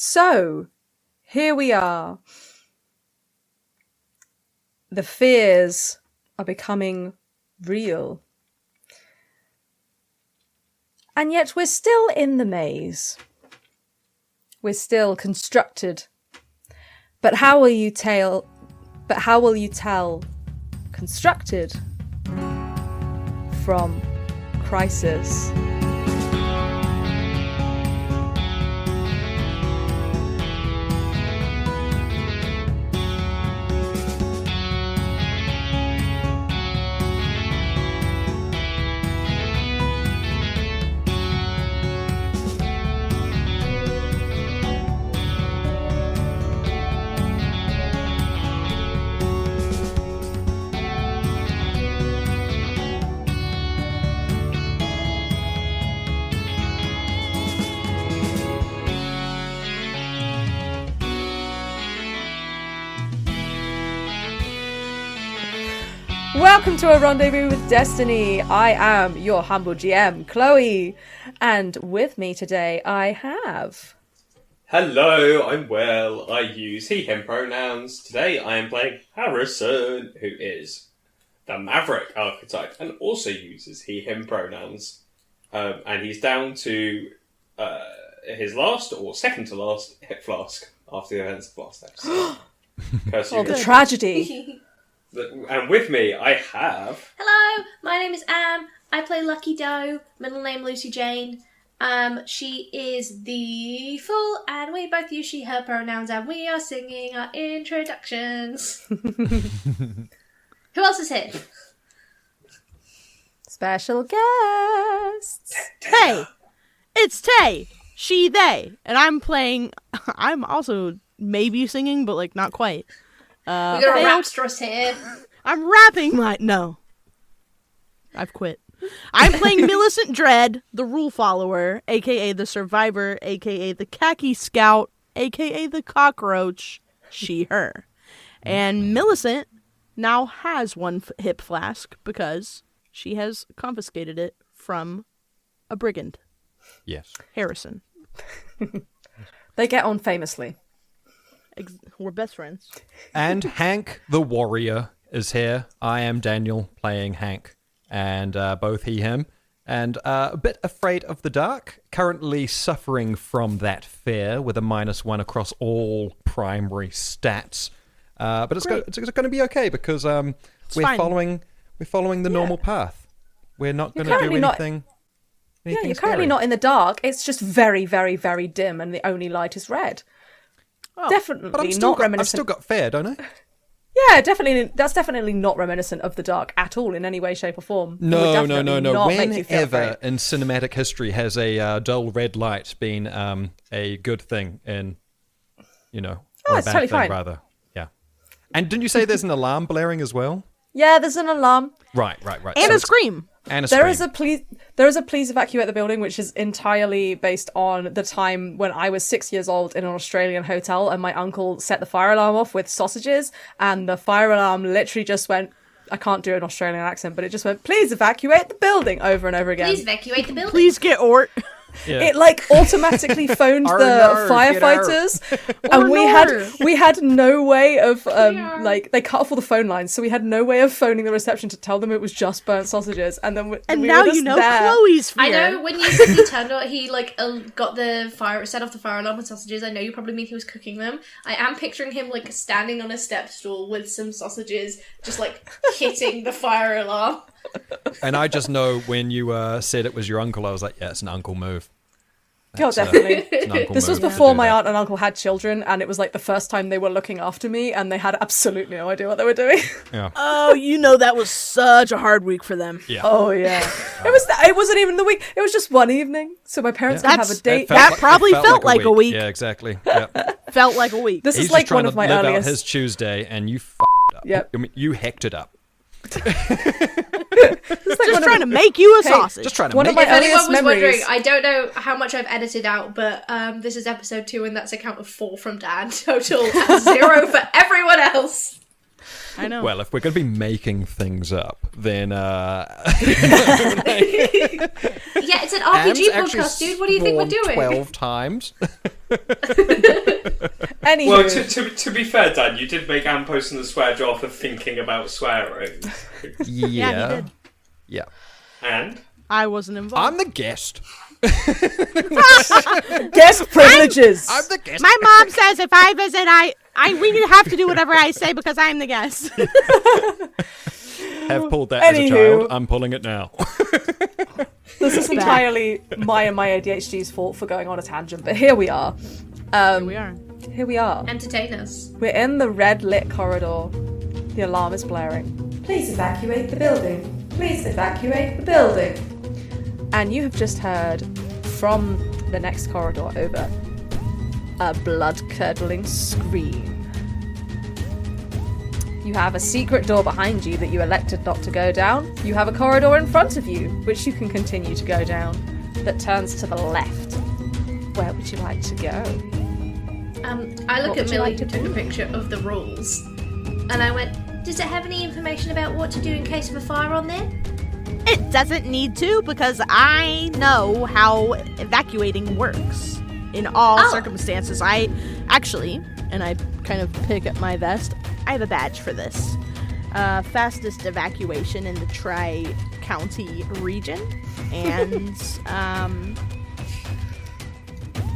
So, here we are. The fears are becoming real. And yet we're still in the maze. We're still constructed. But how will you tell constructed from crisis? Welcome to a Rendezvous with Destiny. I am your humble GM, Chloe, and with me today I have... Hello, I'm Will. I use he, him pronouns. Today I am playing Harrison, who is the Maverick archetype and also uses he, him pronouns. And he's down to his last, or second to last, hip flask after the events of last episode. Oh, the tragedy. And with me, I have... Hello, my name is Am. I play Lucky Doe, middle name Lucy Jane. She is the full, and we both use she, her pronouns, and we are singing our introductions. Who else is here? Special guests. Hey, it's Tay, she, they, and I'm also maybe singing, but like not quite. We got a rapstress here. I'm rapping no. I've quit. I'm playing Millicent Dread, the rule follower, aka the survivor, aka the khaki scout, aka the cockroach, she, her. And Millicent now has one hip flask because she has confiscated it from a brigand. Yes. Harrison. They get on famously. We're best friends. And Hank the warrior is here. I am Daniel playing Hank, and both he, him, and a bit afraid of the dark, currently suffering from that fear with a -1 across all primary stats. But it's going to be okay because we're following the normal path. We're not going to do anything. Yeah, you're scary. currently not in the dark. It's just very, very, very dim, and the only light is red. Oh, Definitely but not reminiscent. I've still got fear, don't I? Yeah, definitely. That's definitely not reminiscent of the dark at all in any way, shape, or form. No. Whenever In cinematic history has a dull red light been a good thing in, or a it's bad totally thing, fine. rather. Yeah. And didn't you say there's an alarm blaring as well? Yeah, there's an alarm. Right. And a scream. And a There scream. is a please evacuate the building, which is entirely based on the time when I was 6 years old in an Australian hotel and my uncle set the fire alarm off with sausages, and the fire alarm literally just went, I can't do an Australian accent, but it just went, please evacuate the building, over and over again. Please evacuate the building. Please get Ort. Yeah. It automatically phoned the firefighters, and we had no way of they cut off all the phone lines, so we had no way of phoning the reception to tell them it was just burnt sausages, and then we now were just you know there. Chloe's fear. I know when you said he turned on, he got the fire, set off the fire alarm with sausages. I know you probably mean he was cooking them. I am picturing him standing on a step stool with some sausages, just hitting the fire alarm. And I just know when you said it was your uncle, I was like, yeah, it's an uncle move. God, definitely. It's an uncle This was move to before do my that. aunt and uncle had children, and it was the first time they were looking after me, and they had absolutely no idea what they were doing. Yeah. Oh, that was such a hard week for them. Yeah. Oh yeah, it wasn't even the week. It was just one evening, so my parents could have a date. That probably felt like a week. Yeah, exactly. Yep. Felt like a week. This He's is just trying one of to my live earliest. out his Tuesday, and you f***ed up. Yep. I mean, you hecked it up. Just trying to make you a sausage. Just trying to One make of my If anyone earliest was memories. wondering, I don't know how much I've edited out, but this is episode 2, and that's a count of 4 from Dan total, and 0 for everyone else. I know. Well, if we're going to be making things up, then Yeah, it's an RPG podcast, dude. What do you think we're doing? 12 times. Anywho. Well, to be fair, Dan, you did make Am post in the swear jar for thinking about swearing. Yeah. Yeah, he did. Yeah. And? I wasn't involved. I'm the guest. Guest privileges. I'm the guest. My mom says if I visit, we have to do whatever I say because I'm the guest. Have pulled that as a child. I'm pulling it now. This is entirely my and my ADHD's fault for going on a tangent, but here we are. Here we are. Entertain us. We're in the red lit corridor. The alarm is blaring. Please evacuate the building. Please evacuate the building. And you have just heard from the next corridor over a blood-curdling scream. You have a secret door behind you that you elected not to go down. You have a corridor in front of you, which you can continue to go down, that turns to the left. Where would you like to go? I look What at would you Millie like to who took do? a picture of the rules, and I went, does it have any information about what to do in case of a fire on there? It doesn't need to because I know how evacuating works in all circumstances. I actually, and I kind of pick up my vest, I have a badge for this. Fastest evacuation in the Tri-County region. And,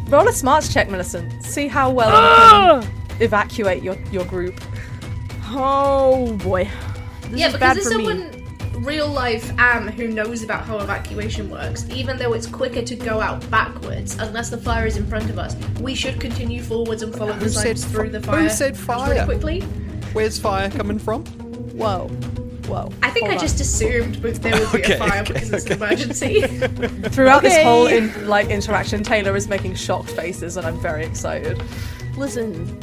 Roll a smarts check, Millicent. See how well you can evacuate your group. oh boy. This Yeah, is because bad there's for me. someone real life Am who knows about how evacuation works, even though it's quicker to go out backwards unless the fire is in front of us. We should continue forwards and follow the signs through the fire. Who said fire? Really quickly. Where's fire coming from? Whoa. I think I just assumed there would be a fire because it's an emergency. Throughout this whole interaction, Taylor is making shocked faces, and I'm very excited. Listen,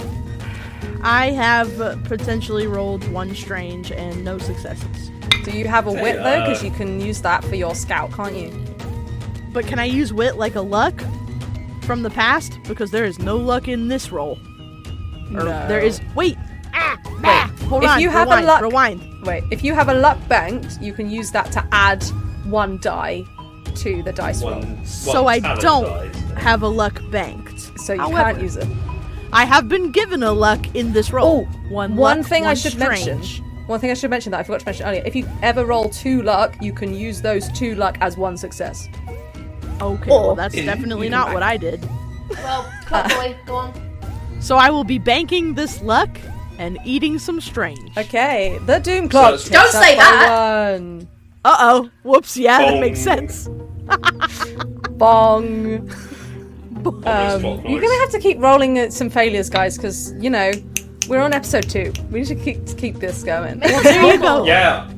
I have potentially rolled one strange and no successes. Do you have a wit though? Because you can use that for your scout, can't you? But can I use wit like a luck from the past? Because there is no luck in this roll. Or No. there is. Wait. Hold if on. you have rewind, a luck, rewind. Wait, if you have a luck banked, you can use that to add one die to the dice roll. So I don't have a luck banked. So you However, can't use it. I have been given a luck in this roll. One thing I should strange. mention. One thing I should mention that I forgot to mention earlier. If you ever roll 2 luck, you can use those 2 luck as 1 success. Okay, well that's definitely not what I did. Well, plot boy, go on. So I will be banking this luck and eating some strange. Okay, the doom clock. So- Don't ticks say up by that! 1. Uh-oh. Whoops, yeah, that Bong. makes sense. Bong. Obvious plot You're noise. gonna have to keep rolling some failures, guys, because you know we're on episode 2. We need to keep this going. Well, there you go. Yeah.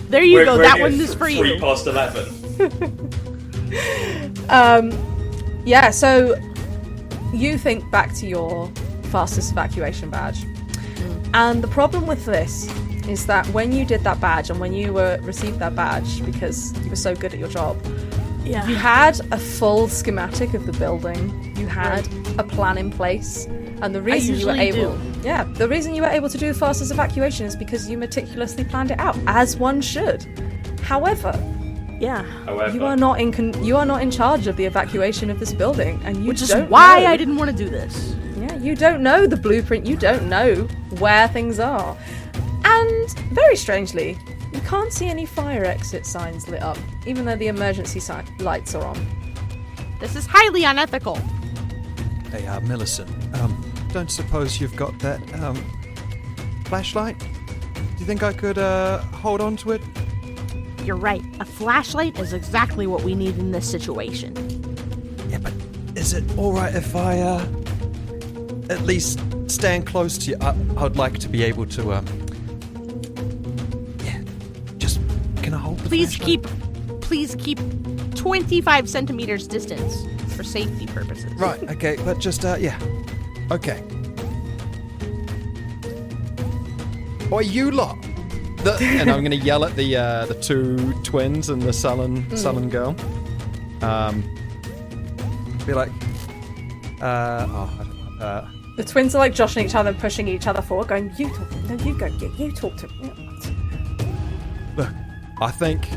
There you go. We're That doing one is for 3 you. past 11. Yeah. So you think back to your fastest evacuation badge, and the problem with this is that when you did that badge and when you received that badge because you were so good at your job, Yeah. you had a full schematic of the building. You had a plan in place, and the reason you were usually able, the reason you were able to do the fastest evacuation is because you meticulously planned it out, as one should. However, Yeah. However, you are not in charge of the evacuation of this building, and you Which is don't why know. I didn't want to do this. Yeah, you don't know the blueprint. You don't know where things are, and very strangely, you can't see any fire exit signs lit up, even though the emergency lights are on. This is highly unethical. Hey, Millicent, don't suppose you've got that, flashlight? Do you think I could, hold on to it? You're right. A flashlight is exactly what we need in this situation. Yeah, but is it alright if I, at least stand close to you? I'd like to be able to, can I hold the flashlight? Please keep 25 centimeters distance for safety purposes. Right, okay, but just, okay. Or you lot. And I'm going to yell at the 2 twins and the sullen girl. Be like, The twins are like joshing each other and pushing each other forward, going, "You talk to him, no, you go, you talk to him." look, I think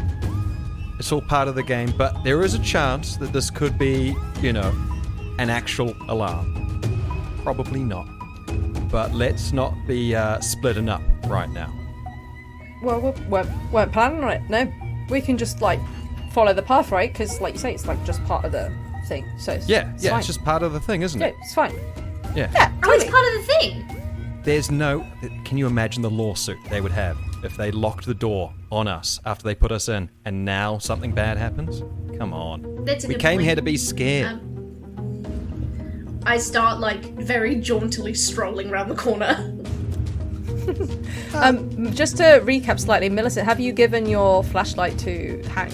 it's all part of the game, but there is a chance that this could be, an actual alarm. Probably not. But let's not be splitting up right now. Well, we weren't planning on it. No, we can just follow the path, right? Because, like you say, it's just part of the thing. So it's fine. It's just part of the thing, isn't it? It's fine. Yeah. Yeah, Oh, it's totally. part of the thing. There's no. Can you imagine the lawsuit they would have if they locked the door on us after they put us in, and now something bad happens? Come on. That's a We good came point. here to be scared. I start very jauntily strolling around the corner. Just to recap slightly, Millicent, have you given your flashlight to Hank?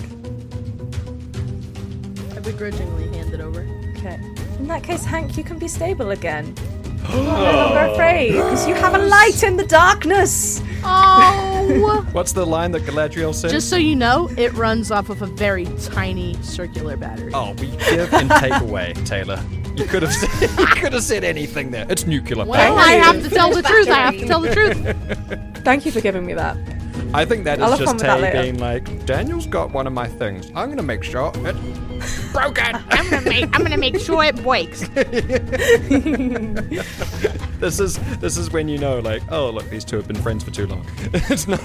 I begrudgingly hand it over. Okay. In that case, Hank, you can be stable again. You're no longer afraid, because you have a light in the darkness! Oh! What's the line that Galadriel said? Just so you know, it runs off of a very tiny circular battery. Oh, we give and take away, Taylor. You could have said anything there. It's nuclear Well, power. I have to tell the truth. I have to tell the truth. Thank you for giving me that. I think that I'll is have fun just with that Tay later. being like, Daniel's got one of my things. I'm gonna make sure it's broken. I'm gonna make sure it breaks. This is when you know, oh look, these two have been friends for too long. It's not.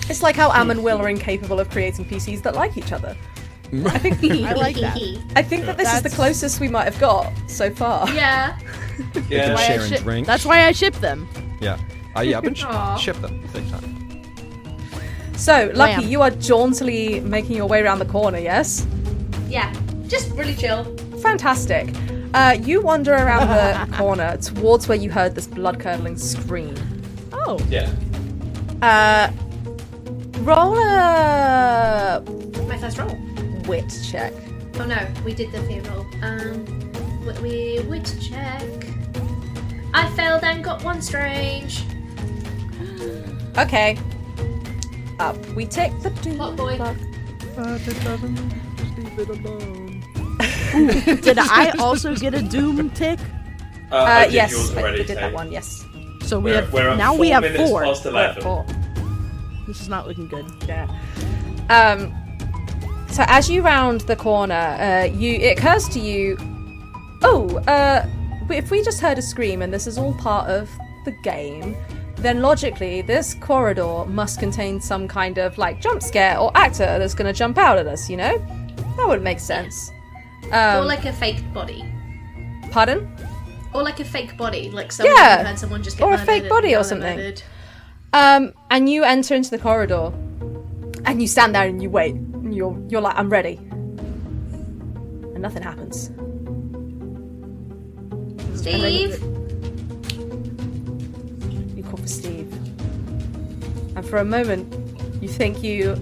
It's like how Am and Will are incapable of creating PCs that like each other. I like that. I think that this is the That's- closest we might have got so far. Yeah. Yeah. Why I Sharing ship- drinks. That's why I ship them. Yeah. I've been Aw. ship them big time. So, Lucky, Wham. you are jauntily making your way around the corner, yes? Yeah. Just really chill. Fantastic. You wander around the corner towards where you heard this blood-curdling scream. Oh. Yeah. Roll a My first roll. wit check. Oh no, we did the fear roll. We wit check. I failed and got one strange. Okay. Up we take the doom Hot boy. clock. Did I also get a doom tick? I did Yes, yours I already, did Tay. that one, yes. So we We're have at now 4 we have minutes 4. past We're at 11. 4. This is not looking good. Yeah. So as you round the corner, it occurs to you, if we just heard a scream and this is all part of the game, then logically this corridor must contain some kind of jump scare or actor that's going to jump out at us, That would make sense. Or like a fake body. Pardon? Or like a fake body. Like someone Yeah. had someone just get Or a murdered fake and body or now they're something. murdered. And you enter into the corridor, and you stand there and you wait. And you're like, I'm ready. And nothing happens. Steve! You call for Steve. And for a moment, you think you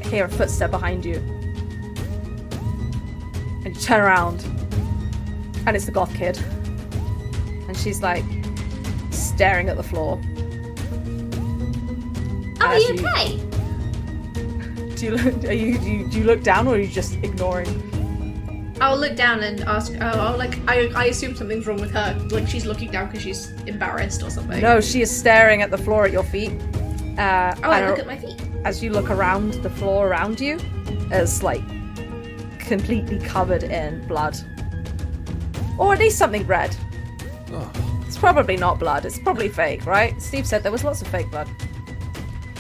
hear a footstep behind you. And you turn around, and it's the goth kid. And she's staring at the floor. Oh, are As you you- okay? Do you look down, or are you just ignoring? I'll look down and ask. I assume something's wrong with her. Like she's looking down because she's embarrassed or something. No, she is staring at the floor at your feet. Oh, I and look at my feet. as you look around, the floor around you is completely covered in blood, or at least something red. It's probably not blood. It's probably fake, right? Steve said there was lots of fake blood.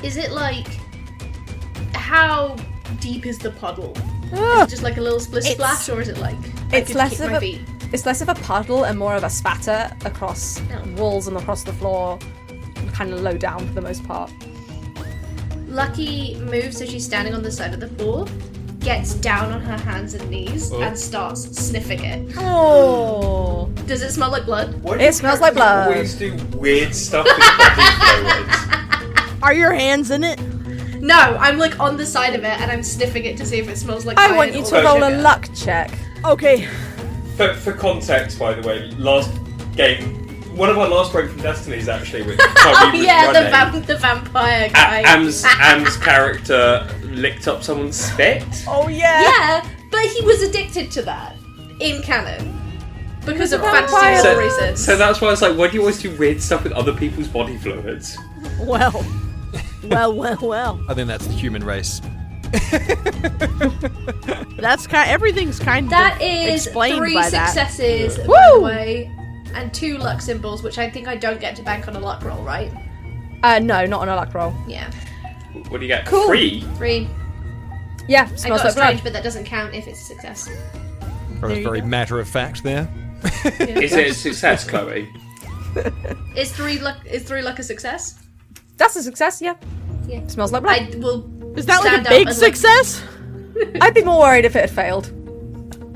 Is it how deep is the puddle? Is Ugh. it just like a little splash, or is it I It's could less kick of my a feet? it's less of a puddle and more of a spatter across walls and across the floor, kind of low down for the most part. Lucky moves so she's standing on the side of the floor, gets down on her hands and knees, and starts sniffing it. Oh, Does it smell like blood? Why It do smells like blood. Always do weird stuff with body fluids. Are your hands in it? No, I'm on the side of it and I'm sniffing it to see if it smells like I iron want you or to roll a sugar. luck check. Okay. For context, by the way, last game, one of our last break from Destinies actually, which how we was Yeah, running, the vampire guy. Am's character licked up someone's spit. Oh yeah. Yeah, but he was addicted to that in canon. Because of vampire. fantastical reasons. So that's why I was like, why do you always do weird stuff with other people's body fluids? Well. I think that's the human race. That's everything's kind That of is explained 3 by that. successes, by Woo! the way, and 2 luck symbols, which I think I don't get to bank on a luck roll, right? No, not on a luck roll. Yeah. What do you get? Cool. 3? 3. Yeah, I smells got a like strange, blood. but that doesn't count if it's a success. Or There a you very go. matter of fact there. Is it a success, Chloe? Is 3 luck a success? That's a success, yeah. Yeah. Smells like blood. I will. Is that like stand a up big and, like, success? I'd be more worried if it had failed.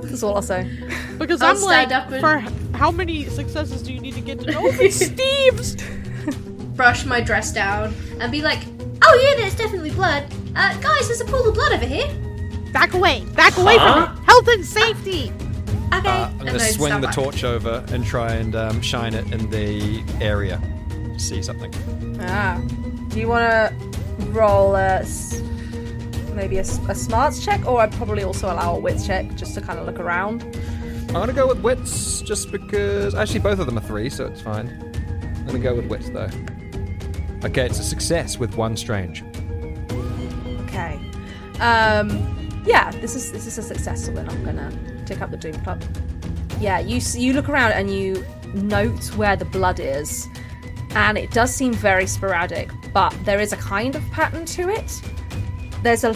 That's all I'll say. Because I'll I'm like, stand up and- for how many successes do you need to get to know if it's Steve's? brush my dress down and be like, "Oh yeah, there's definitely blood. Guys, there's a pool of blood over here." Back away from it. Health and safety. Okay. I'm And going to then swing stand the back. torch over and try and shine it in the area to see something. Do you want to roll maybe a smarts check, or I'd probably also allow a wits check just to kind of look around. I'm going to go with wits just because... Actually, both of them are 3, so it's fine. I'm going to go with wits, though. Okay, it's a success with 1 strange. Okay. Yeah, this is a success, so then I'm gonna tick up the Doom Club. Yeah, you look around and you note where the blood is, and it does seem very sporadic, but there is a kind of pattern to it. There's a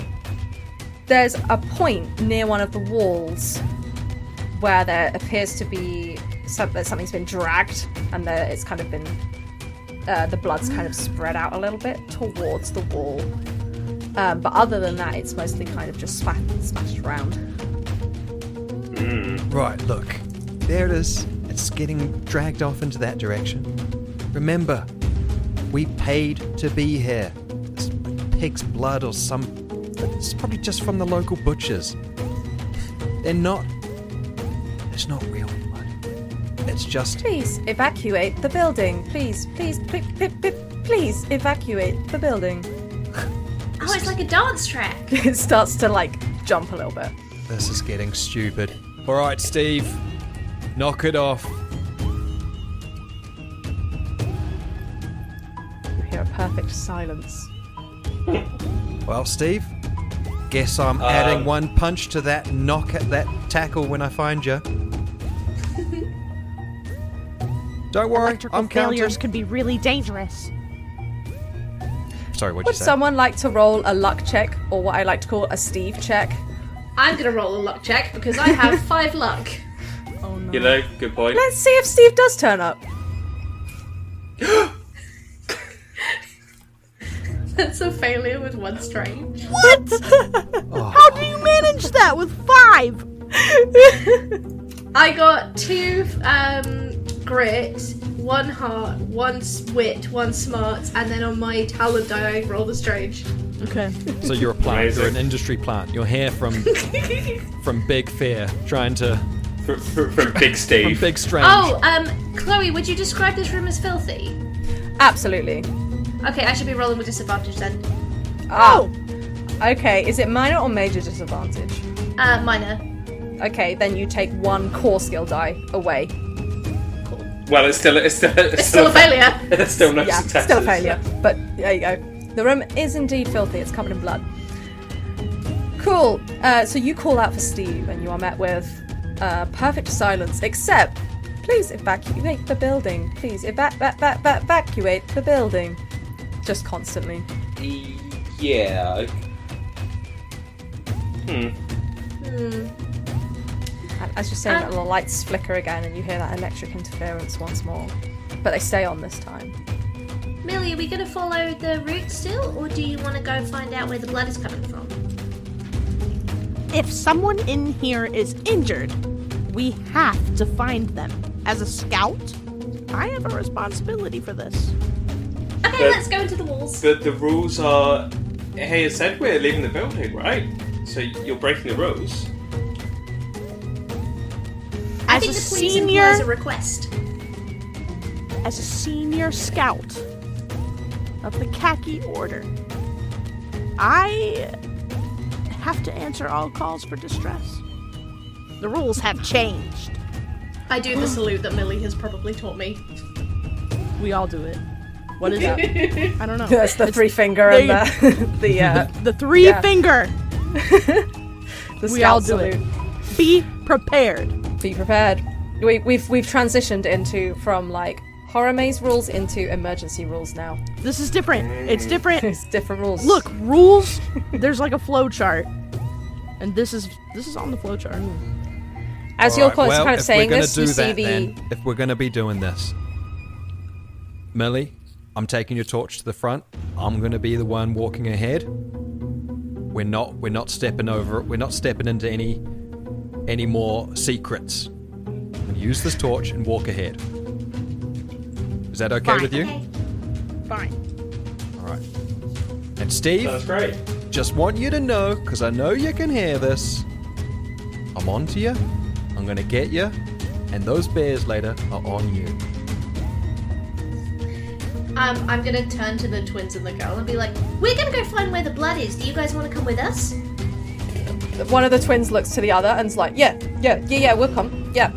point near one of the walls where there appears to be something's been dragged, and it's kind of been the blood's kind of spread out a little bit towards the wall. But other than that, it's mostly kind of just smashed around. Right, look. There it is. It's getting dragged off into that direction. Remember, we paid to be here. It's pig's blood or some... It's probably just from the local butchers. It's not real blood. It's just... Please evacuate the building. Please evacuate the building. Oh, it's like a dance track. It starts to like jump a little bit. This is getting stupid. All right, Steve. Knock it off. You hear a perfect silence. Well, Steve, guess I'm adding 1 punch to that knock at that tackle when I find you. Don't worry, Electrical I'm counting. failures can be really dangerous. Sorry, what'd Would you say? someone like to roll a luck check, or what I like to call a Steve check? I'm gonna roll a luck check because I have 5 luck. Oh no. You know, good point. Let's see if Steve does turn up. That's a failure with 1 strain. What? How do you manage that with 5? I got 2 grit, 1 heart, 1 wit, 1 smarts, and then on my talent die I roll the strange. Okay. So you're a plant. Amazing. You're an industry plant. You're here from Big Fear, trying to From Big Steve. from Big Strange. Oh, Chloe, would you describe this room as filthy? Absolutely. Okay, I should be rolling with disadvantage then. Oh. Okay, is it minor or major disadvantage? Minor. Okay, then you take 1 core skill die away. Well, it's still It's still a failure. There's still no Yeah, successes. still a failure. But there you go. The room is indeed filthy. It's covered in blood. Cool. So you call out for Steve, and you are met with perfect silence, except please evacuate the building. Please evacuate the building. Just constantly. Yeah. And as you're saying that, the lights flicker again, and you hear that electric interference once more. But they stay on this time. Millie, are we gonna follow the route still, or do you want to go find out where the blood is coming from? If someone in here is injured, we have to find them. As a scout, I have a responsibility for this. Okay, let's go into the walls. But the rules are... Hey, it said we're leaving the building, right? So you're breaking the rules. I As think a the police senior, implies a request. as a senior scout of the Khaki Order, I have to answer all calls for distress. The rules have changed. I do the salute that Millie has probably taught me. We all do it. What is that? I don't know. That's the three finger and The three finger. the We all scout do it. salute. Be prepared. Be prepared. We've transitioned from like horror maze rules into emergency rules now. This is different. It's different. It's different rules. Look, rules. There's like a flow chart, and this is on the flow chart. as you're kind of saying this, you see if we're going to be doing this, Millie, I'm taking your torch to the front. I'm going to be the one walking ahead. We're not stepping over. We're not stepping into any more secrets. I'm going to use this torch and walk ahead. Is that okay with you? Okay. Fine. All right. And Steve, That's great. just want you to know, because I know you can hear this, I'm on to you. I'm going to get you. And those bears later are on you. I'm gonna turn to the twins and the girl and be like, we're gonna go find where the blood is. Do you guys want to come with us? one of the twins looks to the other and's like, yeah, we'll come. Yeah,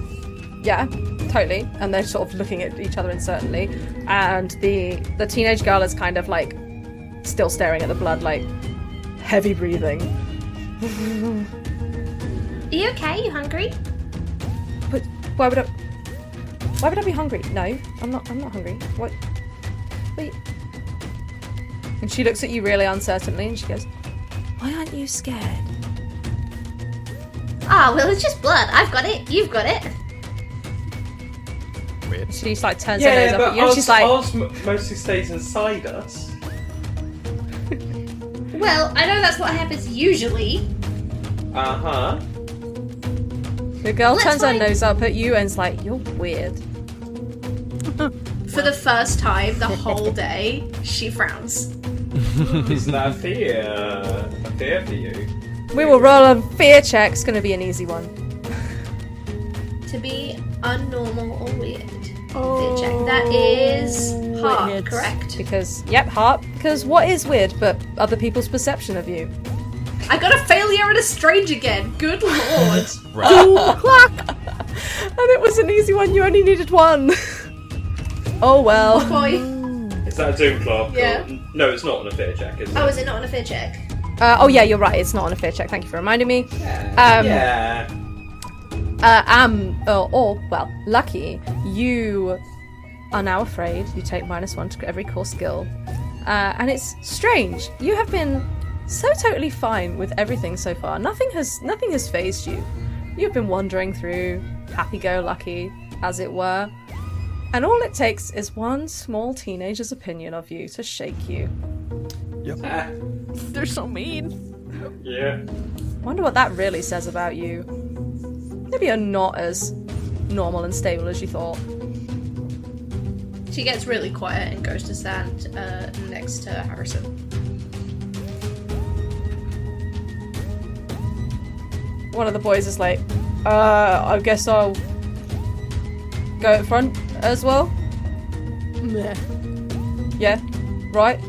totally. And they're sort of looking at each other uncertainly. And the teenage girl is kind of like still staring at the blood, like heavy breathing. Are you okay? You hungry? But why would I be hungry? No, I'm not hungry. What? Wait. And she looks at you really uncertainly and she goes, why aren't you scared? Ah, well, it's just blood. I've got it. You've got it. Weird. She just like turns her nose up at you and she's like, ours mostly stays inside us. Well, I know that's what happens usually. Uh-huh. the girl Let's turns her find- nose up at you and's like, you're weird. For the first time the whole day, she frowns. Is that a fear for you? We will roll a fear check. It's going to be an easy one. To be unnormal or weird. Fear check. That is heart, hits. correct? Because, heart. Because what is weird but other people's perception of you? I got a failure and a strange again. Good lord. And it was an easy one. You only needed one. Oh well. Boy. Is that a doom clock? Yeah. Or... No, it's not on a fear check, is it? Oh, is it not on a fear check? Oh yeah, you're right. It's not on a fear check. Thank you for reminding me. Yeah. Lucky, you are now afraid. You take -1 to every core skill. And it's strange. You have been so totally fine with everything so far. Nothing has fazed you. You've been wandering through, happy-go-lucky, as it were. And all it takes is one small teenager's opinion of you to shake you. Ah, They're so mean. yeah. Wonder what that really says about you. Maybe you're not as normal and stable as you thought. She gets really quiet and goes to stand next to Harrison. One of the boys is like, I guess I'll go in front as well. Meh. Yeah, right,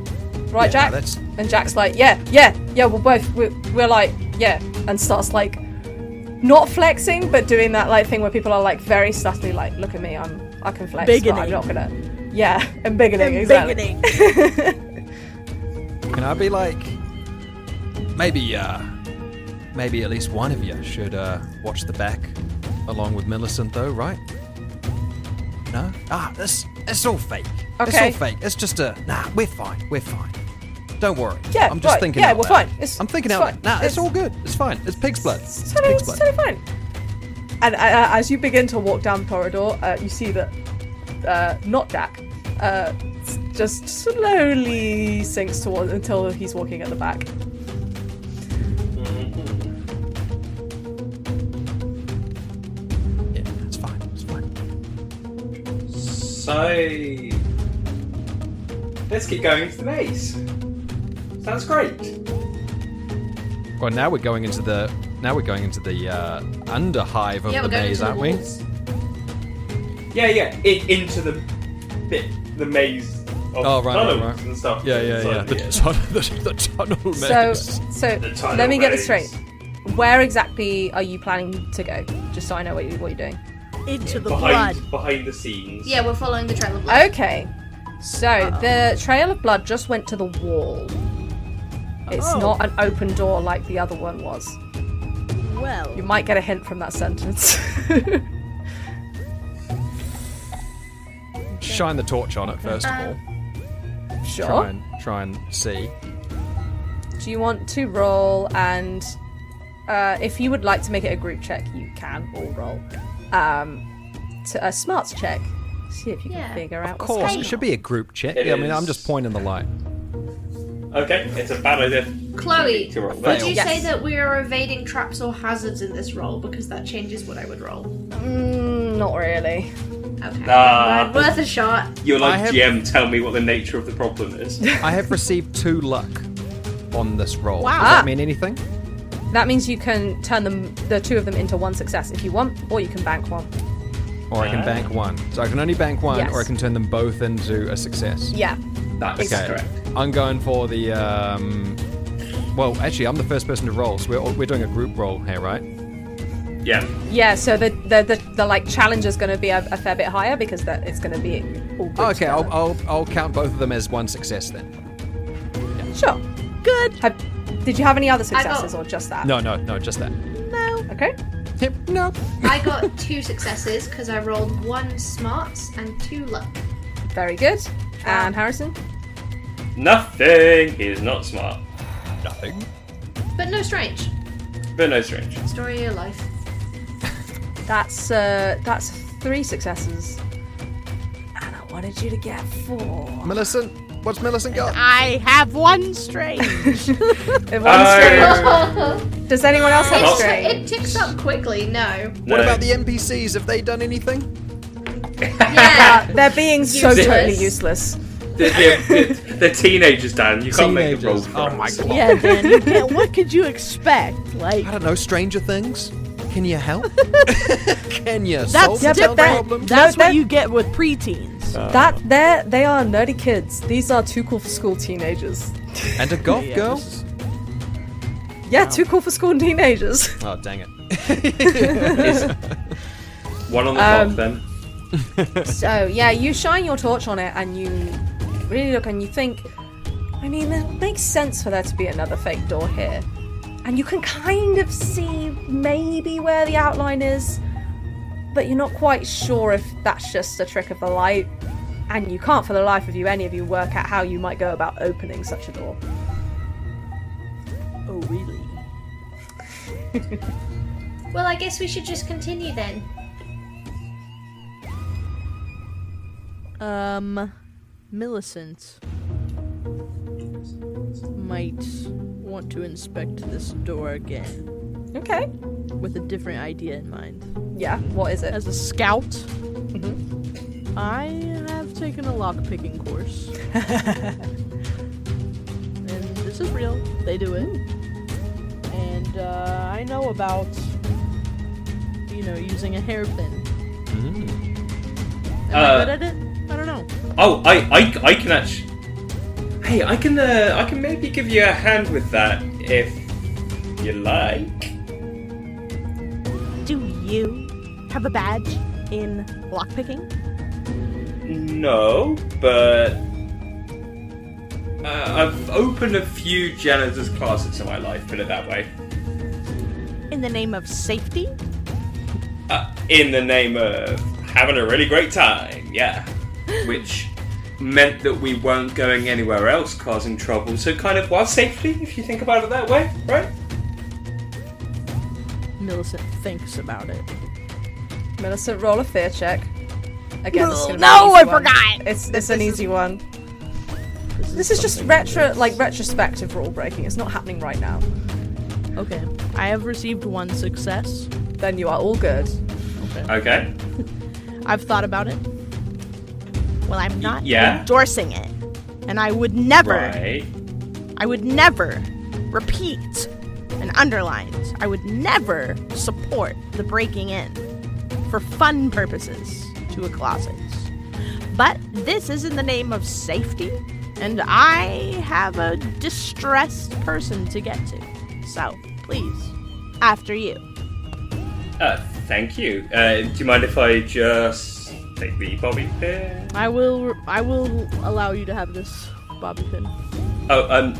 Yeah, Jack. that's- And Jack's like, yeah. We're like, yeah, and starts like not flexing, but doing that like thing where people are like very subtly like, look at me, I can flex, but I'm Bigoting. not gonna. Yeah, and bigoting, exactly. Can I be like, maybe at least one of you should watch the back along with Millicent, though, right? No? It's all fake. It's Okay. all fake. It's just we're fine. Don't worry. Yeah, I'm just right. thinking Yeah, out we're loud. fine. I'm thinking it's out fine. loud. Nah, it's all good. It's fine. It's pig's blood. It's totally fine. And as you begin to walk down the corridor, you see that not Jack, just slowly sinks towards until he's walking at the back. Yeah, it's fine. It's fine. So... let's keep going into the maze. Sounds great. Well, now we're going into the underhive of Yeah, the we're going maze, into the aren't we? walls. Into the maze of Oh, right, tunnels right. and stuff. Yeah. inside The here. tunnel maze. So The tunnel let me get this maze. straight. Where exactly are you planning to go? Just so I know what you're doing. into the blood. Behind the scenes. Yeah, we're following the trail of blood. Okay. So, the trail of blood just went to the wall. It's not an open door like the other one was. Well, You might get a hint from that sentence. Shine the torch on it first of all. Sure. Try and see. Do you want to roll and if you would like to make it a group check, you can all roll. To a smarts check. See if you can figure out Of course, it should be a group check. It Yeah, I mean, I'm is. just pointing the light. Okay, it's a bad idea. Chloe, To roll would that. you Yes. say that we are evading traps or hazards in this roll? Because that changes what I would roll. Not really. Okay. Ah. Worth a shot. You're like, I have- GM, tell me what the nature of the problem is. I have received 2 luck on this roll. Wow. Does that mean anything? That means you can turn the 2 of them into 1 success if you want, or you can bank 1. Or I can bank 1. So I can only bank 1, Yes. or I can turn them both into a success. Yeah. That's Okay. correct. I'm going for the. Well, actually, I'm the first person to roll, so we're doing a group roll here, right? Yeah. Yeah, so the like challenge is going to be a fair bit higher because it's going to be all Oh, okay, together. I'll count both of them as 1 success then. Sure. good. Did you have any other successes or just that? No, just that. No. Okay. Yep, no. I got 2 successes because I rolled 1 smarts and 2 luck. Very good. And Harrison? Nothing. He is not smart. Nothing. But no strange. But no strange. Story of your life. That's 3 successes. And I wanted you to get 4. Millicent, what's Millicent got? I have 1 strange. In one strange. Does anyone else have Oh. strange? It ticks up quickly, no. What No. about the NPCs? Have they done anything? Yeah. They're being so Useless. totally useless. They're teenagers, Dan. You can't make a roll Teenagers. for Oh us. my god. Yeah, Dan, you can't, what could you expect? Like, I don't know, Stranger Things? Can you help? Can you that's solve yeah, some but that- problems? that's No, what that- you get with preteens. They are nerdy kids. These are too cool for school teenagers. And a goth Yeah, girl? this is- Yeah, too cool for school teenagers. Oh, dang it. One on the top, then. So, yeah, you shine your torch on it and you really look and you think, I mean, it makes sense for there to be another fake door here. And you can kind of see maybe where the outline is, but you're not quite sure if that's just a trick of the light. And you can't for the life of you, any of you, work out how you might go about opening such a door. Oh, really? Well, I guess we should just continue then. Millicent might want to inspect this door again Okay. with a different idea in mind. Yeah, what is it? As a scout, I have taken a lockpicking course. And this is real. They do it. And I know about, using a hairpin. Am I good at it? I don't know. Oh, I can actually. Hey, I can maybe give you a hand with that if you like. Do you have a badge in lockpicking? No, but I've opened a few janitor's closets in my life. Put it that way. In the name of safety? In the name of having a really great time, yeah. Which meant that we weren't going anywhere else causing trouble, so kind of was safety, if you think about it that way, right? Millicent thinks about it. Millicent, roll a fear check. Again, this is gonna be No, an I easy one. forgot! It's an easy one. This is just retrospective rule breaking. It's not happening right now. Okay. I have received 1 success. Then you are all good. Okay. I've thought about it. Well, I'm not Yeah? endorsing it. And I would never, Right. repeat and underline, I would never support the breaking in for fun purposes to a closet. But this is in the name of safety, and I have a distressed person to get to. So, please, after you. Thank you. Do you mind if I just take the bobby pin? I will allow you to have this bobby pin. Oh,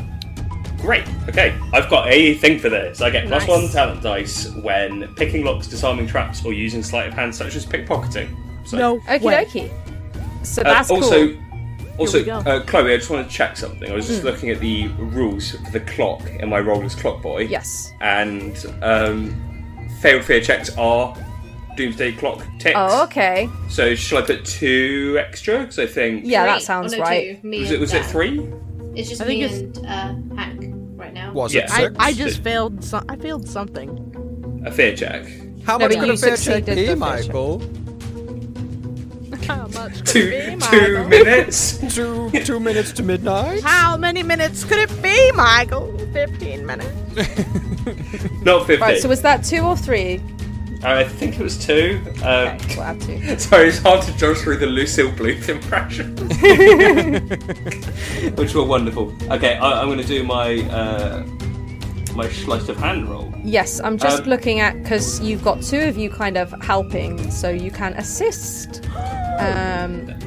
great. Okay, I've got a thing for this. I get Nice. +1 talent dice when picking locks, disarming traps, or using sleight of hand such as pickpocketing. So, No Okie way. dokie. So that's also, cool. we go. Chloe, I just want to check something. I was just looking at the rules for the clock in my role as clock boy. Yes. And failed fear checks are doomsday clock ticks. Oh, okay. So shall I put 2 extra? Because I think Yeah, that Three. sounds Oh, no, right. two. Me was and it Dan. 3? It's just I think me it's- and Hank right now. Was Yeah. it 6? I just failed. I failed something. A fear check. How No, much but could you a fair check succeeded be, the fair Michael? How much? could Two, it be, 2 Michael? minutes. 2 minutes to midnight? How many minutes could it be, Michael? 15 minutes. Not 15. Right, so was that 2 or 3? I think it was 2. Okay, we'll add 2. Sorry, it's hard to judge through the Lucille Bluth impressions. Which were wonderful. Okay, I'm going to do my my sleight of hand roll. Yes, I'm just looking at, because you've got 2 of you kind of helping, so you can assist.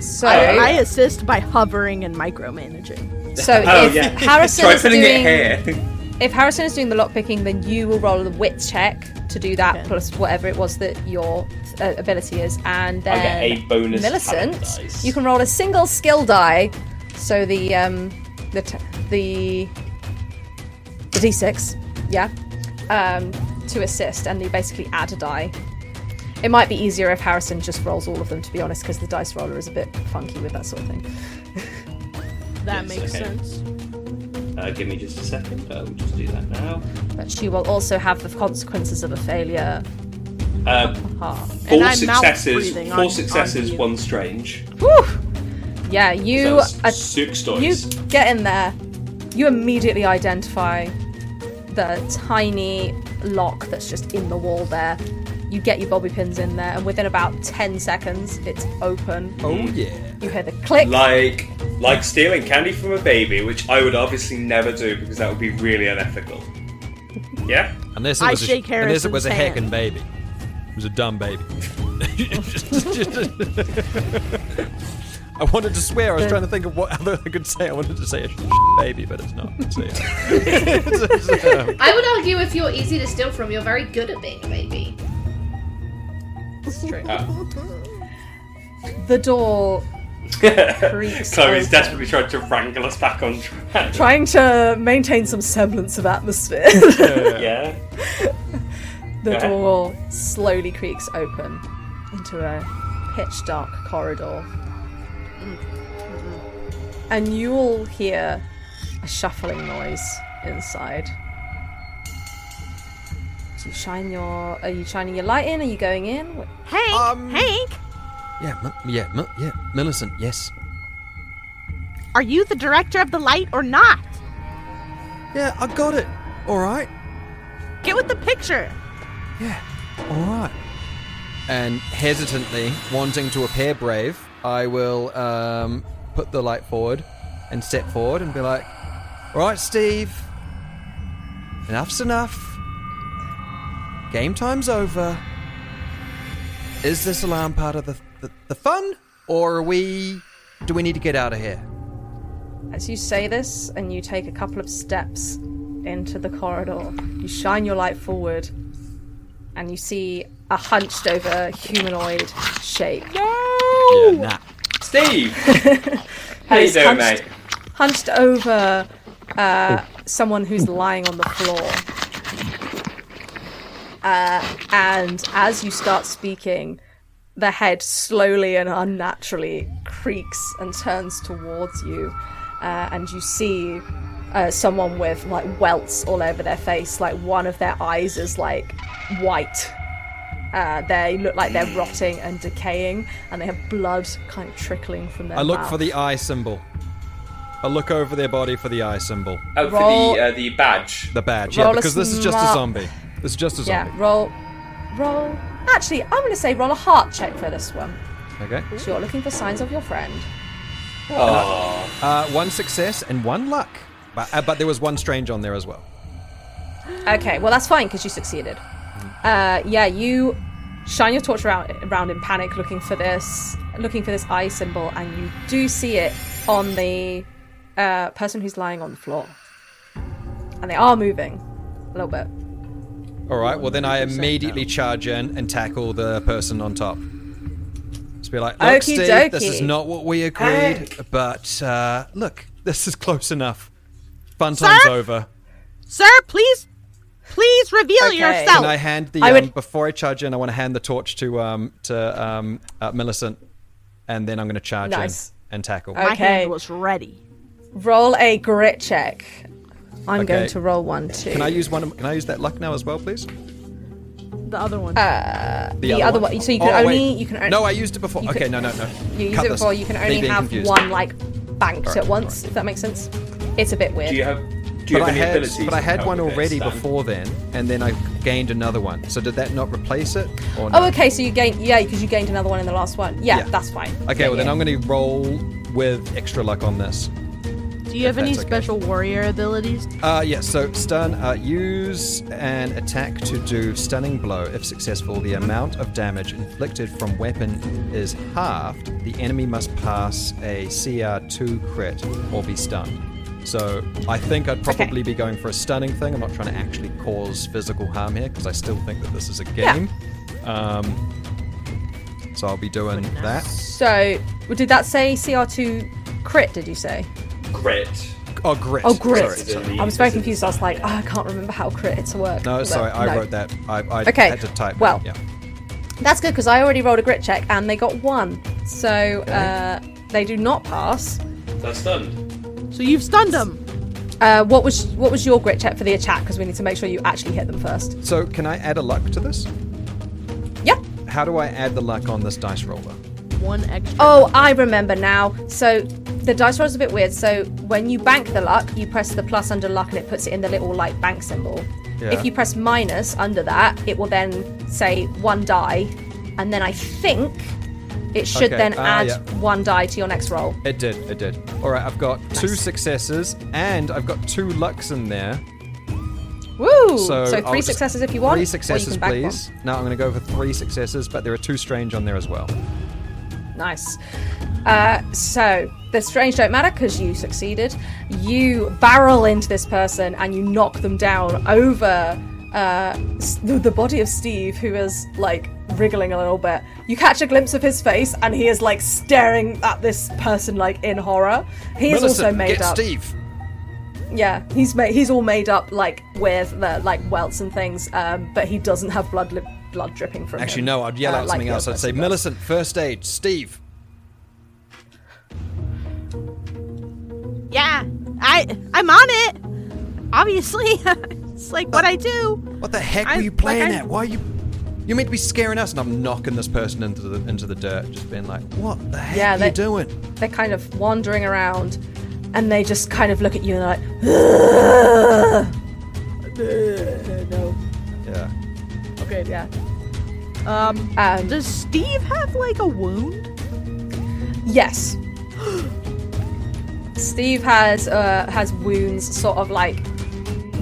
So I assist by hovering and micromanaging. so Oh, if yeah. Harrison Try is putting doing it here. if Harrison is doing the lockpicking, then you will roll the wit check to do that, Okay. plus whatever it was that your ability is, and I then get a bonus Millicent, talent dice. you can roll a single skill die. So the d6, yeah, to assist, and you basically add a die. It might be easier if Harrison just rolls all of them, to be honest, because the dice roller is a bit funky with that sort of thing. That Yes, makes okay. sense. Give me just a second. We'll just do that now. But she will also have the consequences of a failure. Uh, Half. And 4 I'm mouth successes. breathing 4 on successes. you. 1 strange. Whew! Yeah, you That's 6 you dice. get in there. You immediately identify the tiny lock that's just in the wall there. You get your bobby pins in there, and within about 10 seconds, it's open. Oh, yeah. You hear the click. Like stealing candy from a baby, which I would obviously never do because that would be really unethical. Yeah? Unless it I was shake unless it was a Harrison's heckin' baby. It was a dumb baby. I wanted to swear. I was trying to think of what other I could say. I wanted to say a baby, but it's not. So, yeah. I would argue if you're easy to steal from, you're very good at being a baby. It's true. Ah. The door creaks Chloe's open. desperately trying to wrangle us back on track. Trying to maintain some semblance of atmosphere. Yeah? The Okay. door slowly creaks open into a pitch dark corridor. And you all hear a shuffling noise inside. Do you are you shining your light in? Are you going in? Hank, Hank, Yeah, Millicent, yes. are you the director of the light or not? Yeah, I got it. All right. Get with the picture. Yeah, all right. And hesitantly, wanting to appear brave, I will put the light forward and step forward and be like, all right, Steve, enough's enough. Game time's over. Is this alarm part of the fun, or do we need to get out of here? As you say this and you take a couple of steps into the corridor, you shine your light forward and you see a hunched over humanoid shape. Yeah, nah. Steve! How you He's doing, mate? Hunched over someone who's lying on the floor. And as you start speaking, the head slowly and unnaturally creaks and turns towards you. And you see someone with like welts all over their face. Like one of their eyes is like white. They look like they're rotting and decaying, and they have blood kind of trickling from their I look mouth. for the eye symbol. I look over their body for the eye symbol. Oh, Roll- for the badge. The badge, Roll yeah, a because this is just a smart- zombie. This is just a zombie. Yeah, roll. Actually, I'm going to say roll a heart check for this one. Okay. So you're looking for signs of your friend. Oh. 1 success and 1 luck. But there was 1 strange on there as well. Okay, well that's fine because you succeeded. Yeah, you shine your torch around in panic, looking for this eye symbol, and you do see it on the person who's lying on the floor. And they are moving a little bit. All right, well then I immediately charge in and tackle the person on top. Just be like, look, Okie Steve, dokie. this is not what we agreed, but look, this is close enough. Fun time's over. Sir, please reveal Okay. yourself. Can I hand the before I charge in? I want to hand the torch to Millicent, and then I'm going to charge in and tackle. Okay. My hand was ready. Roll a grit check. I'm Okay. going to roll one too. Can I use one? Can I use that luck now as well, please? The other one. The other one. So you can only. No, I used it before. you Okay, could- no. You use Cut it this. before. You can Me only being have confused. one like banked Alright, at once. If that makes sense. It's a bit weird. Do you have But I any had, abilities? but I to had help one with this, already Stan? before then, and then I gained another one. So did that not replace it? Or no? Oh, okay. So you gained, because you gained another one in the last one. Yeah, Yeah. that's fine. Okay, well then I'm going to roll with extra luck on this. Do you have any that's okay. special warrior abilities? Yeah, so stun, use an attack to do stunning blow. If successful, the amount of damage inflicted from weapon is halved. The enemy must pass a CR2 crit or be stunned. So I think I'd probably be going for a stunning thing. I'm not trying to actually cause physical harm here because I still think that this is a game. So I'll be doing that. So did that say CR2 crit? Did you say? Grit. Oh, grit. Oh, grit. Sorry. I was very confused. I was like, I can't remember how crit to work. No, But sorry, I no. wrote that. I Okay, had to type well, that. Yeah. That's good because I already rolled a grit check and they got 1. So they do not pass. That's done. So you've stunned them. What was your grit check for the attack? Because we need to make sure you actually hit them first. So can I add a luck to this? Yeah. How do I add the luck on this dice roller? One extra. Oh, I remember now. So the dice roll is a bit weird. So when you bank the luck, you press the plus under luck and it puts it in the little like bank symbol. Yeah. If you press minus under that, it will then say 1 die, and then I think it should Okay, then add yeah. 1 die to your next roll. It did. All right, I've got 2 successes and I've got 2 lucks in there. Woo! So, So I'll 3 just- successes if you want. 3 or successes, you can bank please. No, I'm going to go for 3 successes, but there are 2 strange on there as well. one. Nice. So the strange don't matter because you succeeded. You barrel into this person and you knock them down over the body of Steve, who is like wriggling a little bit. You catch a glimpse of his face and he is like staring at this person like in horror. He is also Millicent, made get up. Steve. Yeah, he's all made up like with the like welts and things, but he doesn't have blood dripping from him. Actually, no, I'd yell out like something the else. other I'd say, person does. Millicent, first aid, Steve. Yeah, I'm on it. Obviously, it's like what I do. What the heck I- were you playing like I- at? Why are you... You're meant to be scaring us, and I'm knocking this person into the dirt, just being like, what the heck Yeah, are you they- doing? They're kind of wandering around, and they just kind of look at you and they're like, no. Yeah. Okay. Yeah. Does Steve have like a wound? Yes. Steve has wounds, sort of like,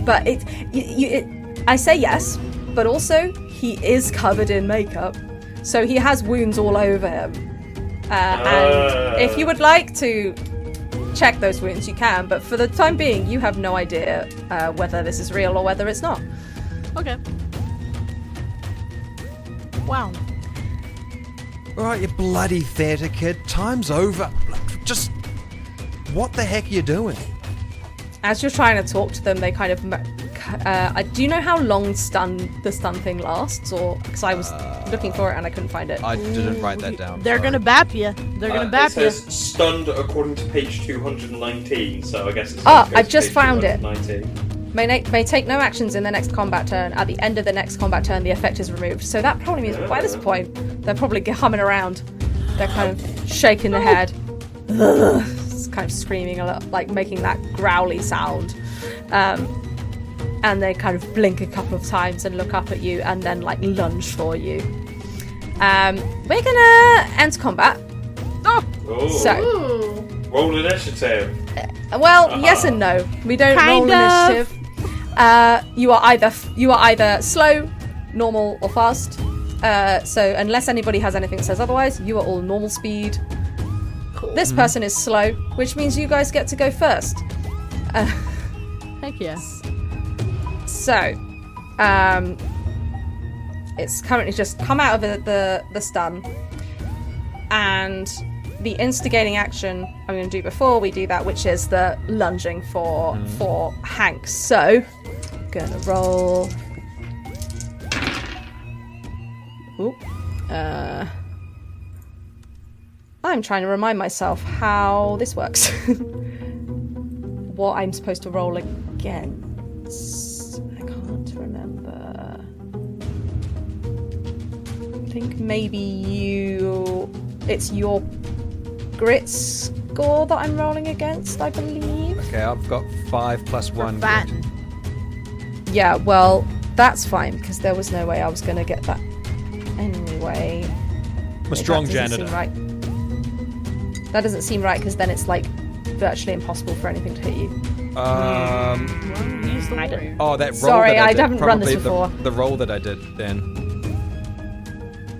but I say yes, but also he is covered in makeup, so he has wounds all over him. And if you would like to check those wounds, you can. But for the time being, you have no idea whether this is real or whether it's not. Okay. Wow. All right, you bloody theatre kid. Time's over. Just... What the heck are you doing? As you're trying to talk to them, they kind of. Do you know how long the stun thing lasts? Or because I was looking for it and I couldn't find it. I didn't write that down. They're sorry. gonna bap you. They're gonna It bap you. says stunned according to page 219, so I guess it's... I just found it. 219. May take no actions in the next combat turn. At the end of the next combat turn, the effect is removed. So that probably means by this point, they're probably humming around. They're kind of shaking their head. It's kind of screaming a lot, like making that growly sound. And they kind of blink a couple of times and look up at you and then like lunge for you. We're gonna end combat. Oh, So, Ooh. roll initiative. well, yes and no. We don't roll Kind of. initiative. You are either slow, normal, or fast. So unless anybody has anything that says otherwise, you are all normal speed. Cool. This person is slow, which means you guys get to go first. Heck yeah. So, it's currently just come out of the stun, and the instigating action I'm going to do before we do that, which is the lunging for Hank. So, gonna roll. Ooh. I'm trying to remind myself how this works. What I'm supposed to roll against. I can't remember. I think maybe it's your grit score that I'm rolling against, I believe. Okay, I've got 5 plus 1. Fat. Yeah, well, that's fine, because there was no way I was going to get that anyway. I'm a strong That doesn't janitor. seem right. That doesn't seem right, because then it's like virtually impossible for anything to hit you. Use the warrior. Oh, that roll Sorry, that I I did. haven't run this Probably before. the roll that I did then.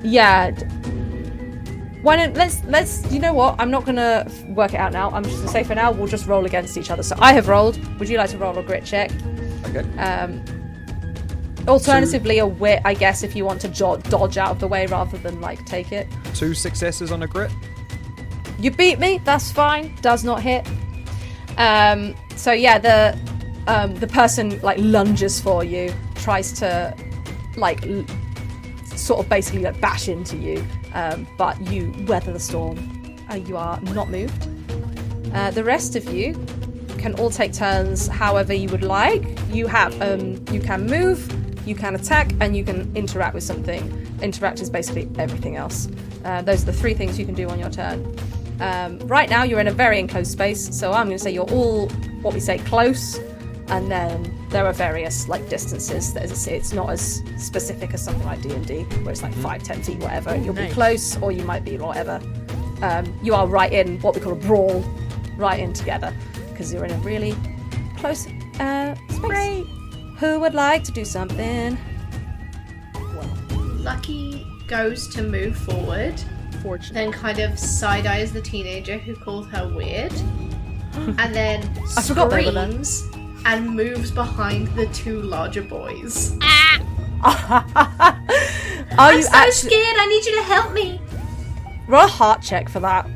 Yeah. Why don't let's you know what? I'm not gonna work it out now. I'm just gonna say for now we'll just roll against each other. So I have rolled. Would you like to roll a grit check? Okay. Alternatively, a wit, I guess, if you want to dodge out of the way rather than like take it. 2 successes on a grit. You beat me. That's fine. Does not hit. So yeah, the person like lunges for you, tries to like sort of basically like bash into you, but you weather the storm. You are not moved. The rest of you can all take turns however you would like. You have you can move, you can attack, and you can interact with something. Interact is basically everything else. Those are the 3 things you can do on your turn. Right now you're in a very enclosed space, so I'm going to say you're all what we say close, and then there are various like distances. It's not as specific as something like D&D, where it's like 5, 10 feet, whatever. You'll be close, or you might be whatever. You are right in what we call a brawl, right in together, because you're in a really close space. Great. Who would like to do something? Lucky goes to move forward, Fortunate. then kind of side-eyes the teenager who called her weird, and then I forgot they were there. screams and moves behind the 2 larger boys. Are I'm you so actually scared, I need you to help me! roll a heart check for that?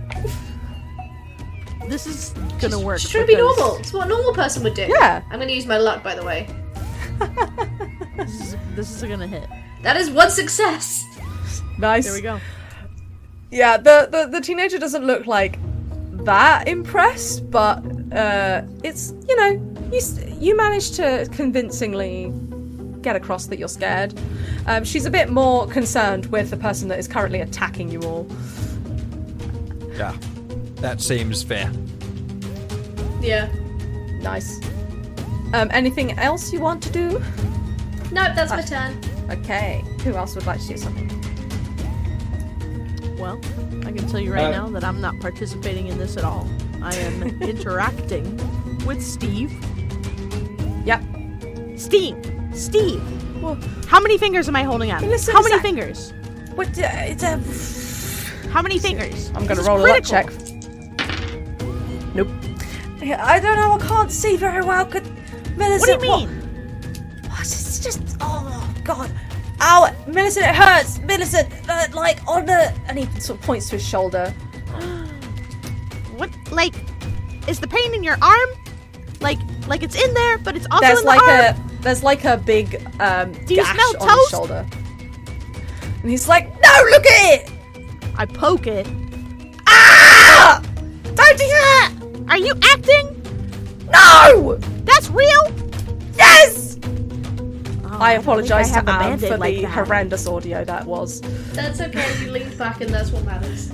This is gonna work. Just trying to be because normal. It's what a normal person would do. Yeah. I'm gonna use my luck, by the way. This is gonna hit. That is 1 success! Nice. There we go. Yeah, the teenager doesn't look like that impressed, but it's, you know, you managed to convincingly get across that you're scared. She's a bit more concerned with the person that is currently attacking you all. Yeah, that seems fair. Yeah. Nice. Anything else you want to do? Nope, that's my turn. Okay. Who else would like to do something? Well, I can tell you right now that I'm not participating in this at all. I am interacting with Steve. Yep. Steve! Well, How many fingers am I holding out? Listen, How is many that- fingers? what? How many fingers? I'm gonna This is roll a luck critical. check. Nope. I don't know. I can't see very well. Could Millicent? What do you mean? What? It's just. Oh God. Ow, Millicent, it hurts. Millicent, like on the. And he sort of points to his shoulder. What? Like, is the pain in your arm? Like it's in there, but it's also There's in the like arm? there's like a big Do you gash smell on his toast? shoulder. And he's like, no, look at it. I poke it. Ah! Don't do that. Are you acting? No. That's real? Yes. Oh, I don't apologise think I to have a Anne Band-Aid for like the that. horrendous audio that was. That's okay, you leaned back and that's what matters.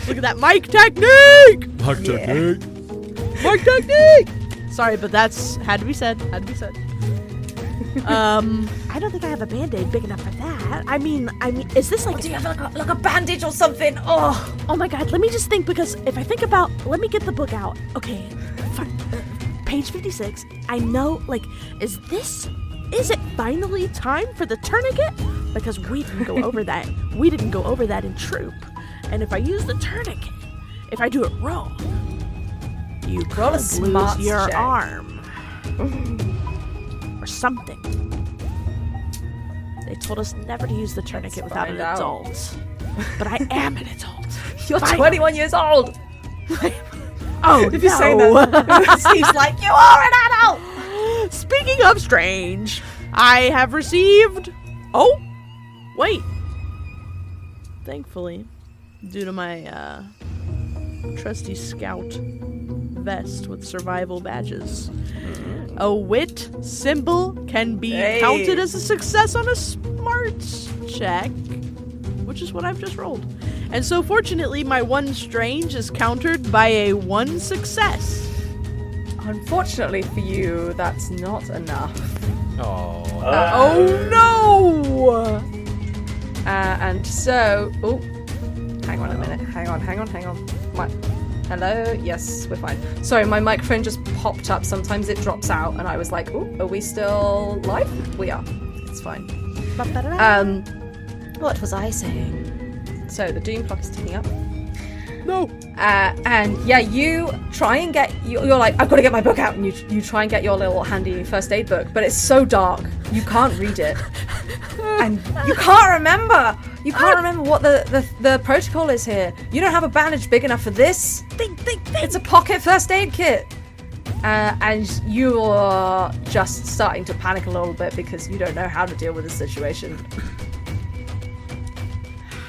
Look at that mic technique! Yeah. Mic technique! Sorry, but that's had to be said. Had to be said. I don't think I have a Band-Aid big enough for that. I mean, is this like? Do you have like a bandage or something? Oh. Oh my god, let me just think, because if I think about, let me get the book out. Okay, page 56. I know, like, is this Is it finally time for the tourniquet? Because we didn't go over that. We didn't go over that in troop. And if I use the tourniquet, if I do it wrong, you Roll a could smarts lose your check. arm. Or something. They told us never to use the tourniquet without an find out. adult. But I am an adult. You're Finally. 21 years old. Oh, If you no. say that, Steve's like, you are an adult. Speaking of strange, I have received... Oh! Wait. Thankfully, due to my trusty scout vest with survival badges, a wit symbol can be Hey. counted as a success on a smarts check, which is what I've just rolled. And so fortunately, my one strange is countered by a 1 success. Unfortunately for you, that's not enough. Oh. Oh no! And so, oh, hang on a minute. Hang on. Hello? Yes, we're fine. Sorry, my microphone just popped up. Sometimes it drops out, and I was like, oh, are we still live? We are. It's fine. What was I saying? So the doom clock is ticking up. No. And yeah, you try and get you're like, I've got to get my book out, and you try and get your little handy first aid book, but it's so dark you can't read it, and you can't remember what the protocol is here. You don't have a bandage big enough for this. Think. It's a pocket first aid kit, and you're just starting to panic a little bit because you don't know how to deal with the situation.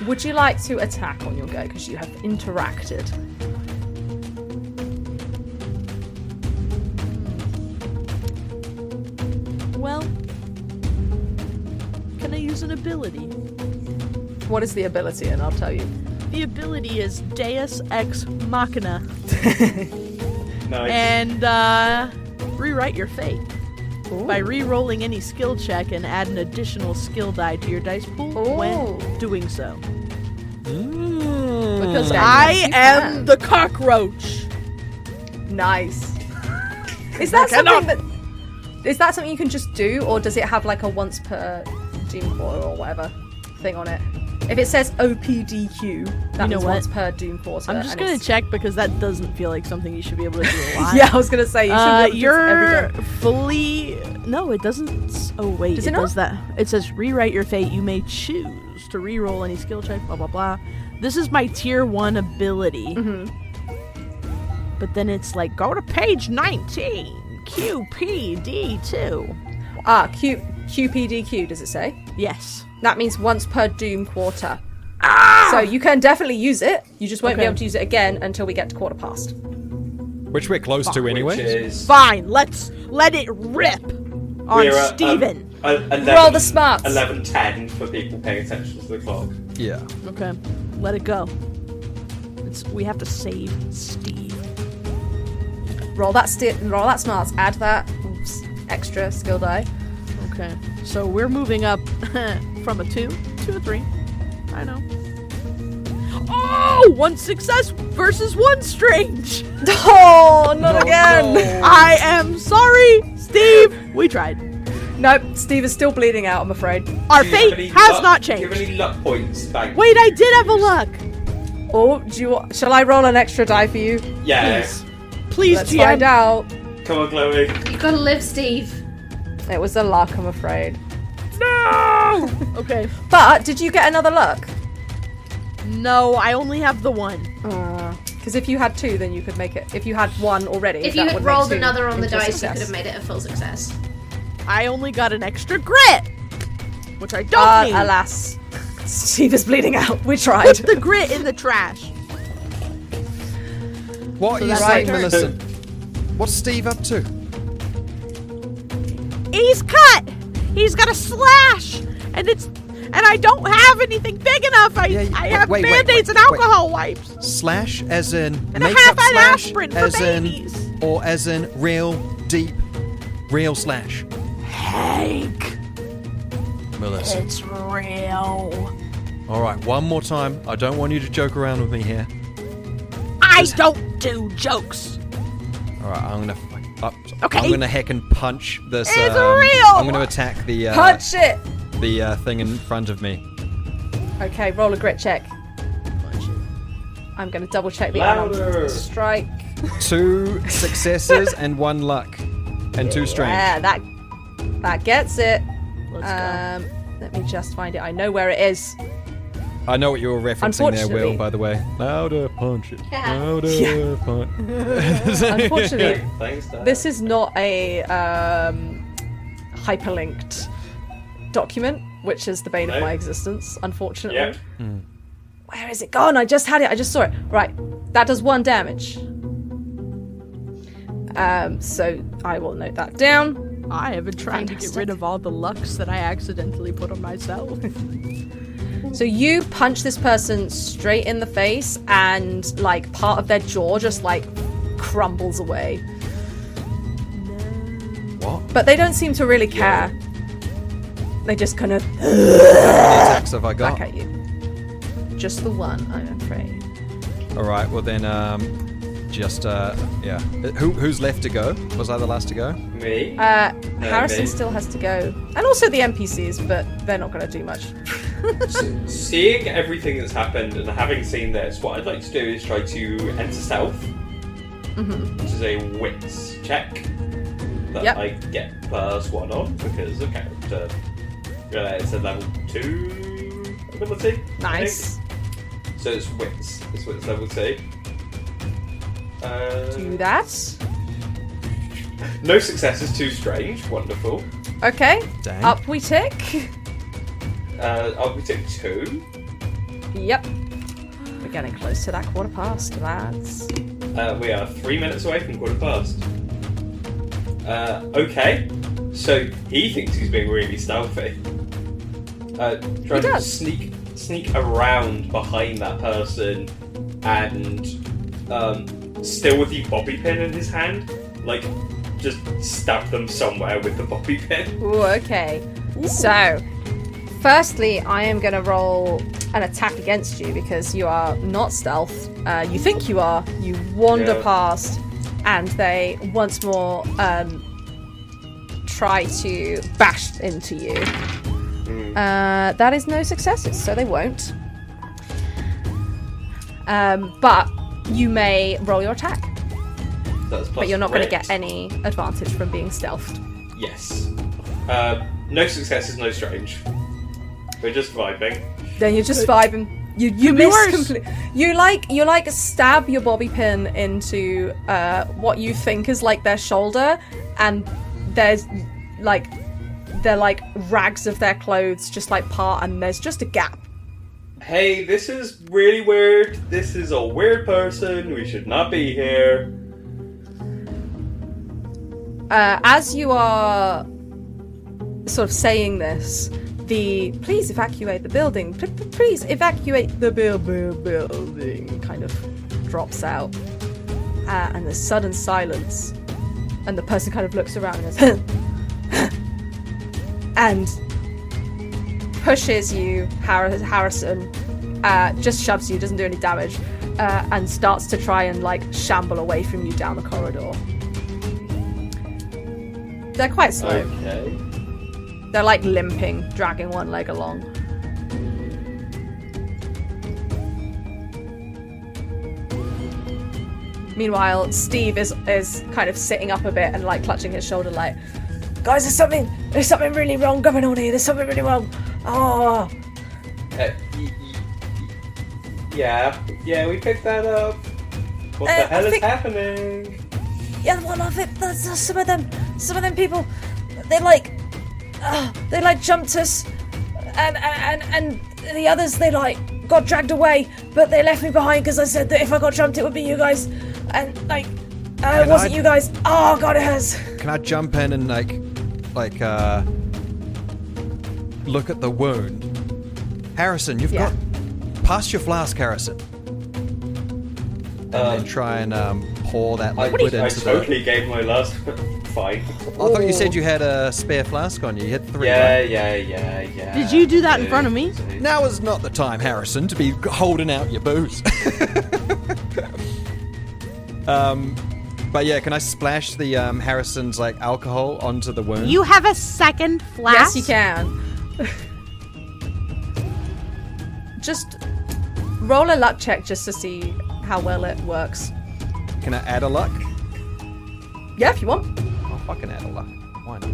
Would you like to attack on your go? Because you have interacted. Well, can I use an ability? What is the ability? And I'll tell you. The ability is Deus Ex Machina. Nice. And rewrite your fate by re-rolling any skill check and add an additional skill die to your dice pool when doing so. Because Yes, I you am can. the cockroach. Nice. Is that something you can just do, or does it have like a once per Doom Quarter or whatever thing on it? If it says OPDQ, that You know means what? once per Doom Quarter. I'm just and gonna it's- check because that doesn't feel like something you should be able to do a lot. Yeah, I was gonna say you should be able to do this every You're day. fully. No, it doesn't. Oh wait, Does it it not? does that. It says rewrite your fate. You may choose to re-roll any skill check. Blah blah blah. This is my tier 1 ability. Mm-hmm. But then it's like go to page 19. QPD2. QPDQ, does it say? Yes. That means once per Doom Quarter. So you can definitely use it. You just won't be Okay. able to use it again until we get to quarter past. Which we're close to anyway. Which is Fine. Let's let it rip on we're at, Steven. 11, Roll the smarts. 11:10 for people paying attention to the clock. Yeah. Okay. Let it go. We have to save Steve. Roll that smarts. Add that extra skill die. Okay. So we're moving up from a 2 to a 3. I know. Oh! 1 success versus 1 strange. Oh, not again. No. I am sorry, Steve. We tried. Nope, Steve is still bleeding out, I'm afraid. Our Do you have fate any has luck- not Do you have changed. any luck points? Thanks. Wait, I did have a luck. Oh, shall I roll an extra die for you? Yeah. Please, Let's GM. find out. Come on, Chloe. You gotta live, Steve. It was a luck, I'm afraid. No. Okay. But did you get another luck? No, I only have the 1. Because if you had 2, then you could make it. If you had 1 already, If that you had would make rolled 2 another on the into a dice, you success. could have made it a full success. I only got an extra grit, which I don't need. Alas, Steve is bleeding out. We Put tried. the grit in the trash. What are you that's saying, my turn. Millicent? What's Steve up to? He's cut. He's got a slash, and I don't have anything big enough. I have wait, band-aids and wait. alcohol wipes. Slash as in And a makeup half an slash, aspirin for as babies. or as in real deep, real slash. Hank, Millicent. it's real. All right, one more time. I don't want you to joke around with me here. I don't do jokes. All right, I'm gonna fucking Okay. I'm gonna heck and punch this. It's real! I'm gonna attack the Punch it! the thing in front of me. Okay, roll a grit check. I'm going to double check the Louder. unarmed strike. 2 successes and 1 luck, and 2 strength. Yeah, that gets it. Let's go. Let me just find it. I know where it is. I know what you were referencing there, Will. Unfortunately- By the way, louder punch it. Yeah. Louder punch. Unfortunately, Thanks, Dad. this is not a hyperlinked document, which is the bane of No. my existence, unfortunately. Yep. Where is it gone? I just had it. I just saw it. Right. That does 1 damage. So I will note that down. I have been trying to get Fantastic. rid of all the lucks that I accidentally put on myself. So you punch this person straight in the face, and like part of their jaw just like crumbles away. What? But they don't seem to really care. They just kind of How many attacks have I got? back at you. Just the one, I'm afraid. All right. Well then, yeah. Who's left to go? Was I the last to go? Me? Harrison me. still has to go, and also the NPCs, but they're not going to do much. Seeing everything that's happened and having seen this, what I'd like to do is try to enter stealth, which is a wits check that Yep. I get +1 on because of character. It's a level 2 ability. I Nice. think. So it's wits. It's wits level 2. Do that. No successes, too strange. Wonderful. Okay. Dang. Up we tick. I'll take 2. Yep. We're getting close to that 1:15, lads. We are 3 minutes away from 1:15. Okay. So he thinks he's being really stealthy. Trying to does. sneak around behind that person and still with the bobby pin in his hand, like just stab them somewhere with the bobby pin. Ooh, okay. So, firstly, I am going to roll an attack against you because you are not stealth. You think you are. You wander Yeah. past, and they once more try to bash into you. That is no successes, so they won't. But you may roll your attack, That's but you're not going to grit. get any advantage from being stealthed. Yes. No successes, no strange. We're just vibing. Then you're just vibing. You be miss worse. completely. You like stab your bobby pin into what you think is like their shoulder, and there's like they're like rags of their clothes just like part, and there's just a gap. Hey, this is really weird. This is a weird person. We should not be here. As you are sort of saying this, the please evacuate the building. Please evacuate the building kind of drops out, and there's sudden silence, and the person kind of looks around and goes, and pushes you, Harrison, just shoves you, doesn't do any damage, and starts to try and like shamble away from you down the corridor. They're quite slow. Okay. They're like limping, dragging one leg along. Meanwhile, Steve is kind of sitting up a bit and like clutching his shoulder like, guys, there's something really wrong going on here. There's something really wrong. Oh, Yeah, we picked that up. What the hell is happening? yeah, one of it. There's some of them people. They like jumped us, and the others they like got dragged away, but they left me behind because I said that if I got jumped, it would be you guys, and like it wasn't you guys. Oh god, it hurts. Can I jump in and like look at the wound? Harrison, you've got pass your flask, Harrison, and then try and pour that I liquid into totally gave my last fight. I thought you said you had a spare flask on you. You had 3. Yeah, right? yeah. Did you do that in front of me? Now is not the time, Harrison, to be holding out your booze. But yeah, can I splash the Harrison's like alcohol onto the wound? You have a second flask? Yes, you can. Just roll a luck check just to see how well it works. Can I add a luck? Yeah, if you want. I'll fucking add a luck. Why not?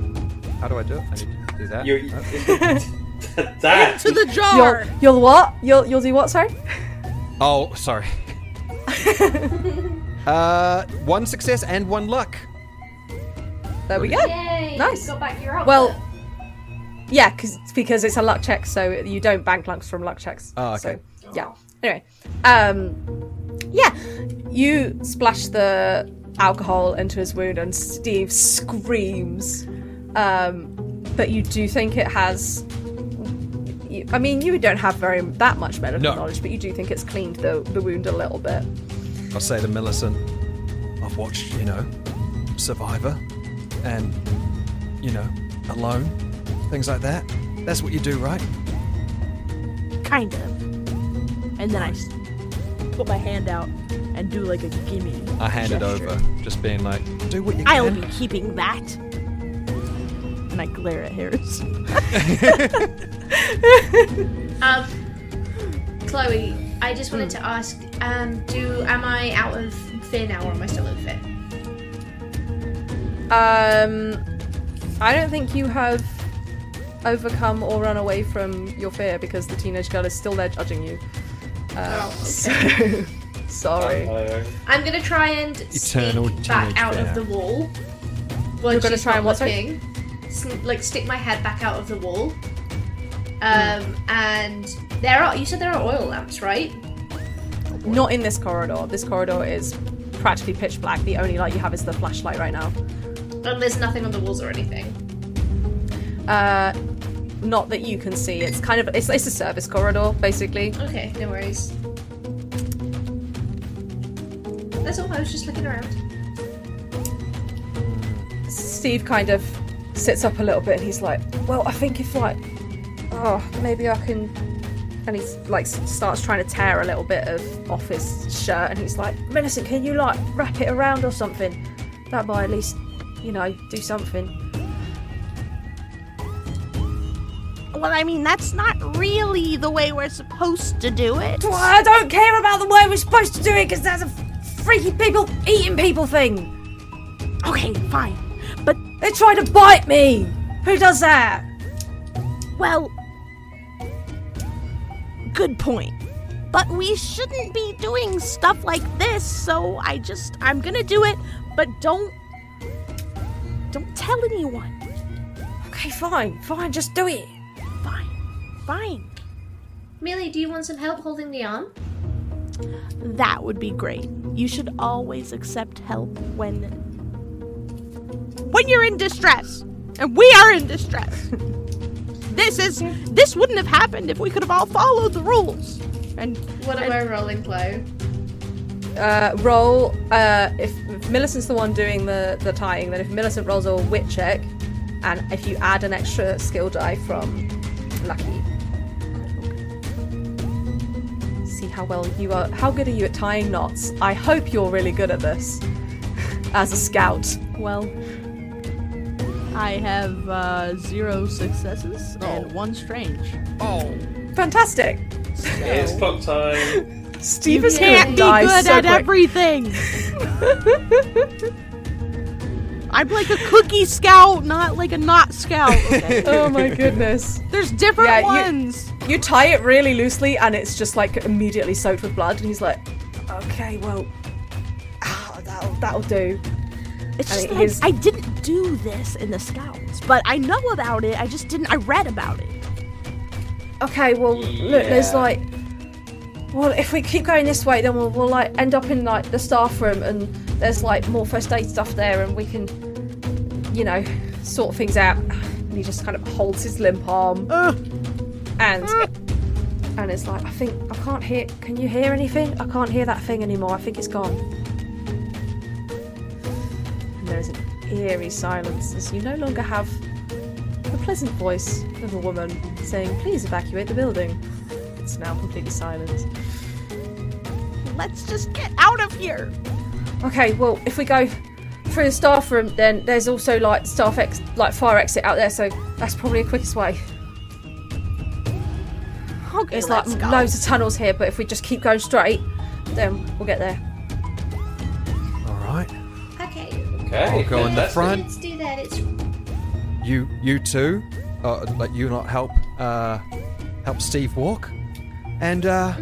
How do I do it? I need to do that. That. To the jar! You'll what? You'll do what, sorry? Oh, sorry. 1 success and 1 luck. There we go. Yay! Nice. Got back your output. Well, yeah, because it's a luck check, so you don't bank lucks from luck checks. Oh, okay. So, yeah. Anyway, yeah, you splash the alcohol into his wound, and Steve screams. But you do think it has. I mean, you don't have that much medical knowledge, but you do think it's cleaned the wound a little bit. I'll say to Millicent, I've watched, Survivor, and, Alone, things like that. That's what you do, right? Kind of. And then I put my hand out and do like a gimme. I hand it gesture. over, just being like, do what you I'll can. be keeping that. And I glare at Harris. Chloe, I just wanted to ask, am I out of fear now, or am I still in fear? I don't think you have overcome or run away from your fear because the teenage girl is still there judging you. So, sorry. I'm gonna try and Eternal sneak back teenage out fear. of the wall. You're gonna try and what, sorry? Stick my head back out of the wall. And you said there are oil lamps, right? Not in this corridor. This corridor is practically pitch black. The only light you have is the flashlight right now. And there's nothing on the walls or anything. Not that you can see. It's kind of it's a service corridor, basically. Okay, no worries. That's all. I was just looking around. Steve kind of sits up a little bit and he's like, well, I think if maybe I can, and he's like starts trying to tear a little bit off his shirt, and he's like, Millicent, can you like wrap it around or something? That might at least, do something. Well, I mean, that's not really the way we're supposed to do it. Well, I don't care about the way we're supposed to do it because that's a freaky people eating people thing. Okay, fine. But, They tried to bite me. Who does that? well, good point. But we shouldn't be doing stuff like this, so I'm gonna do it, but don't tell anyone. Okay, fine, just do it. Fine. Millie, do you want some help holding the arm? That would be great. You should always accept help when you're in distress. And we are in distress. This wouldn't have happened if we could have all followed the rules. And What am I rolling, Chloe? Roll, if Millicent's the one doing the tying, then if Millicent rolls a wit check, and if you add an extra skill die from Lucky. See how well you are. How good are you at tying knots? I hope you're really good at this. As a scout. well, I have 0 successes and 1 strange. Oh. Fantastic. It's clock time. Steve is Can't gonna be die good so at quick. everything. I'm like a cookie scout, not like a not scout. Okay. Oh my goodness. There's different Yeah, ones. You tie it really loosely and it's just like immediately soaked with blood and he's like, okay, well, that'll do. It's I just mean, like, his- I didn't do this in the scouts, but I know about it. I read about it. Okay, well, look, there's like, well, if we keep going this way, then we'll like end up in like the staff room and there's like more first aid stuff there and we can, sort things out. And he just kind of holds his limp arm and it's like, I can't hear, can you hear anything? I can't hear that thing anymore. I think it's gone. And there is an eerie silence as you no longer have the pleasant voice of a woman saying, please evacuate the building. It's now completely silent. Let's just get out of here. Okay, well, if we go through the staff room, then there's also like fire exit out there, so that's probably the quickest way. Okay, There's like let's go. loads of tunnels here, but if we just keep going straight, then we'll get there. All right. Okay. Okay. I'll go in the fantastic. front. Let's do that. It's You two, let you not help Steve walk, and yeah,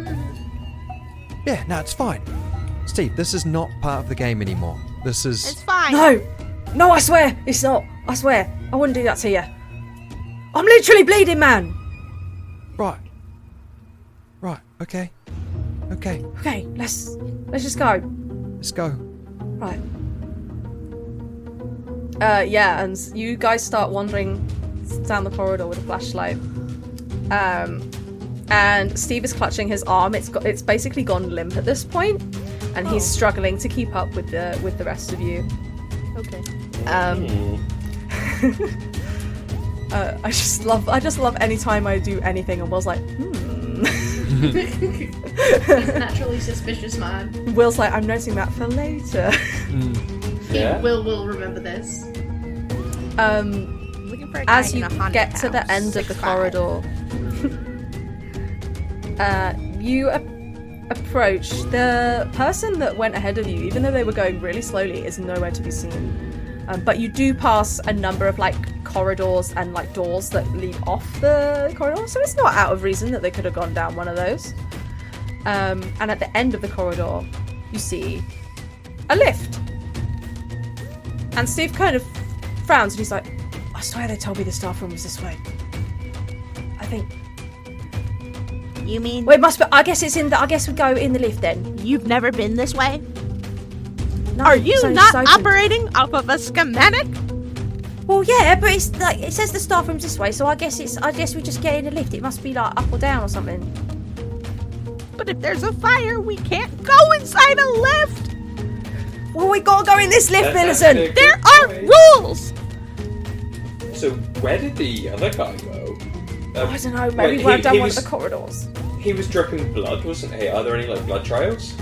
no, it's fine. Steve, this is not part of the game anymore. This is It's fine. No, I swear, it's not. I swear, I wouldn't do that to you. I'm literally bleeding, man. right. Okay. Okay, let's just go. Let's go. Right. Yeah, and you guys start wandering down the corridor with a flashlight. And Steve is clutching his arm. It's basically gone limp at this point, and he's struggling to keep up with the rest of you. Okay. I just love any time I do anything and Will's like, He's a naturally suspicious man. Will's like, I'm noting that for later. Yeah. He will remember this. Looking for a As guy you in a haunted get to the house, end of the 6'5". corridor, you approach the person that went ahead of you, even though they were going really slowly, is nowhere to be seen. But you do pass a number of like corridors and like doors that lead off the corridor, so it's not out of reason that they could have gone down one of those. And at the end of the corridor, you see a lift. And Steve kind of frowns and he's like, I swear they told me the staff room was this way. I think. You mean Well, it must be. I guess it's in the. I guess we go in the lift then. you've never been this way? No, Are you so it's not open. operating off of a schematic? Well, yeah, but it's like it says the staff room's this way, so I guess we just get in the lift. It must be like up or down or something. But if there's a fire, we can't go inside a lift. Well, we gotta go in this lift, That's Millicent. actually a There good are point. rules. So where did the other guy go? I don't know. Maybe wait, we're he- down he one was- of the corridors. He was dripping blood, wasn't he? Are there any like blood trails?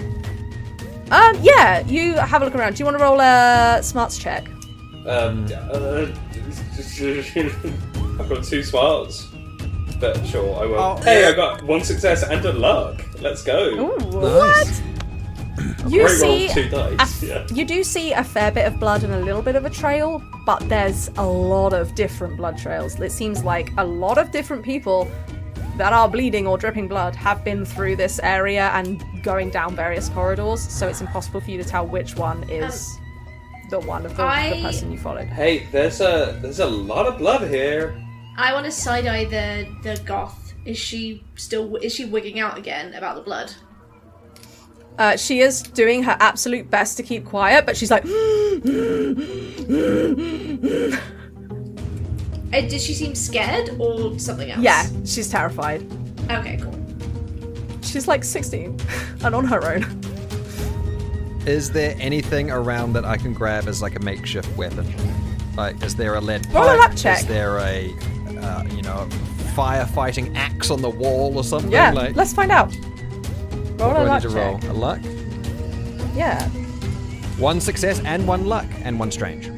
Yeah. You have a look around. Do you want to roll a smarts check? I've got 2 smarts, but sure, I will. Oh. Hey, I got 1 success and a luck. Let's go. Nice. You Already see, rolled 2 dice. Yeah. you do see a fair bit of blood and a little bit of a trail, but there's a lot of different blood trails. It seems like a lot of different people that are bleeding or dripping blood have been through this area and going down various corridors, so it's impossible for you to tell which one is the one of the person you followed. Hey, there's a lot of blood here. I want to side eye the goth. Is she wigging out again about the blood? She is doing her absolute best to keep quiet, but she's like, Did she seem scared or something else? yeah, she's terrified. Okay, cool. She's like 16 and on her own. Is there anything around that I can grab as like a makeshift weapon? Like, is there a lead pipe? Roll a luck check. Is there a, firefighting axe on the wall or something? Yeah, Like, let's find out. Roll what do a I luck need to check. roll? A luck? Yeah. 1 success and 1 luck and 1 strange.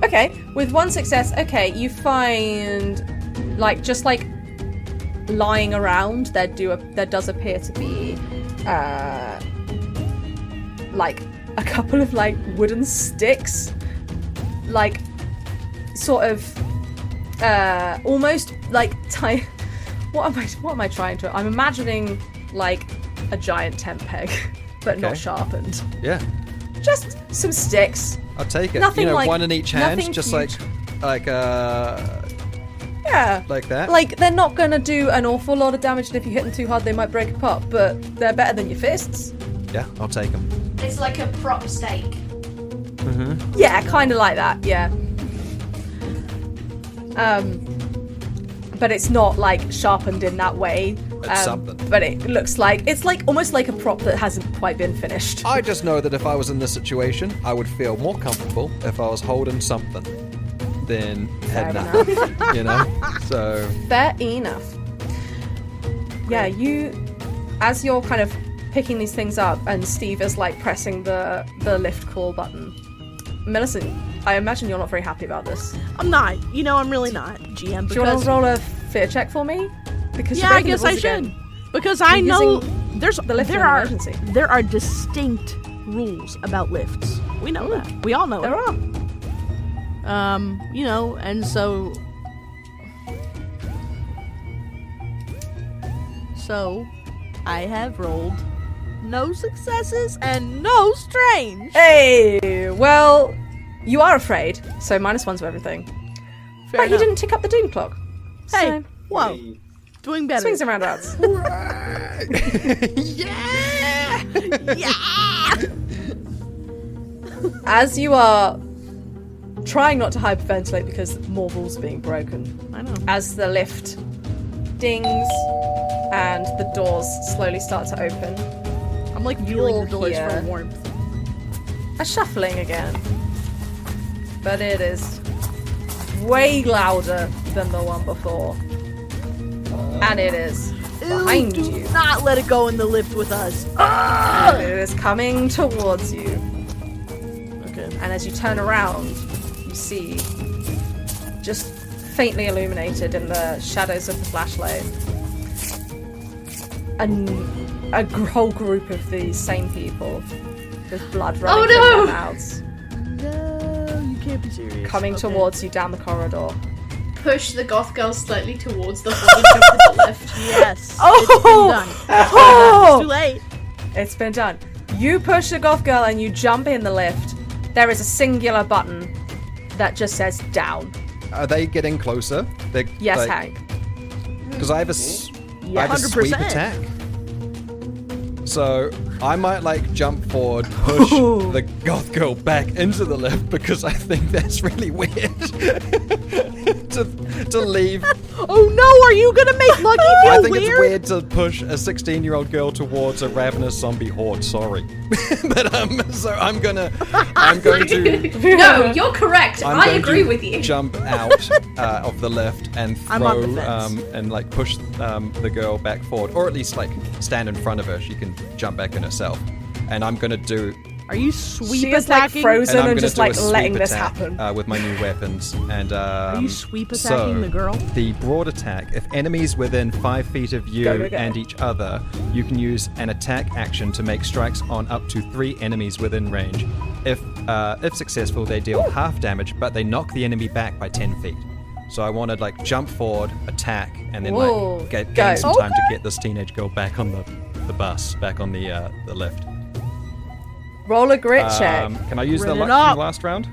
Okay, with 1 success, you find just lying around there does appear to be like a couple of like wooden sticks, like sort of almost like what am I trying to? I'm imagining like a giant tent peg, but not Okay. sharpened. Yeah, Just some sticks. I'll take it. Nothing like- one in each hand, nothing just huge. Yeah. like that. Like, they're not gonna do an awful lot of damage, and if you hit them too hard, they might break apart, but they're better than your fists. Yeah, I'll take them. It's like a prop stake. Yeah, kind of like that, yeah. But it's not, like, sharpened in that way. It's something. But it looks like, it's like almost like a prop that hasn't quite been finished. I just know that if I was in this situation, I would feel more comfortable if I was holding something than had Fair nothing. You know? So, Fair enough. Yeah, as you're kind of picking these things up, and Steve is like pressing the lift call button. Millicent, I imagine you're not very happy about this. I'm not. I'm really not, GM. Do you want to roll a fear check for me? Because I guess I should. Because I know there are distinct rules about lifts. We know that. We all know there it. Are. And so I have rolled no successes and no strange. Hey, well, you are afraid, so -1 to everything. Fair but you enough. didn't tick up the doom clock. Hey, So, whoa, doing better. swings and roundabouts. Yeah. As you are trying not to hyperventilate because more rules are being broken, I know. as the lift dings and the doors slowly start to open, I'm like feeling You'll the doors hear- for warmth. a shuffling again. But it is way louder than the one before. And it is behind do you. not let it go in the lift with us. And it is coming towards you. Okay. And as you turn around, you see, just faintly illuminated in the shadows of the flashlight, a whole group of these same people with blood running no! from their mouths, No, you can't be serious. coming Okay. towards you down the corridor. Push the goth girl slightly towards the hole and jump to the left. Yes. Oh! It's been done. Oh! It's too late. It's been done. You push the goth girl and you jump in the lift. There is a singular button that just says down. Are they getting closer? They're, Yes, Hank. Because I have a sweep 100%. attack. So I might jump forward, push the goth girl back into the lift because I think that's really weird to leave. Oh no, are you gonna make Lucky feel I think weird? it's weird to push a 16-year-old girl towards a ravenous zombie horde. Sorry, but so I'm going to. No, you're correct. I'm I going agree to with you. Jump out of the lift and I'm on throw the fence. and push the girl back forward, or at least stand in front of her. She can jump back in herself. And I'm gonna do. Are you sweep She is like attacking? frozen I'm and gonna just do a like sweep letting this attack, happen. with my new weapons. And Are you sweep so attacking the girl? the broad attack. If enemies within 5 feet of you Go. and each other, you can use an attack action to make strikes on up to 3 enemies within range. If successful, they deal half damage, but they knock the enemy back by 10 feet. So I want to jump forward, attack, and then Whoa, gain go. some time to get this teenage girl back on the bus, back on the lift. Roll a grit check. Can I use the Bring it luck from up. last round?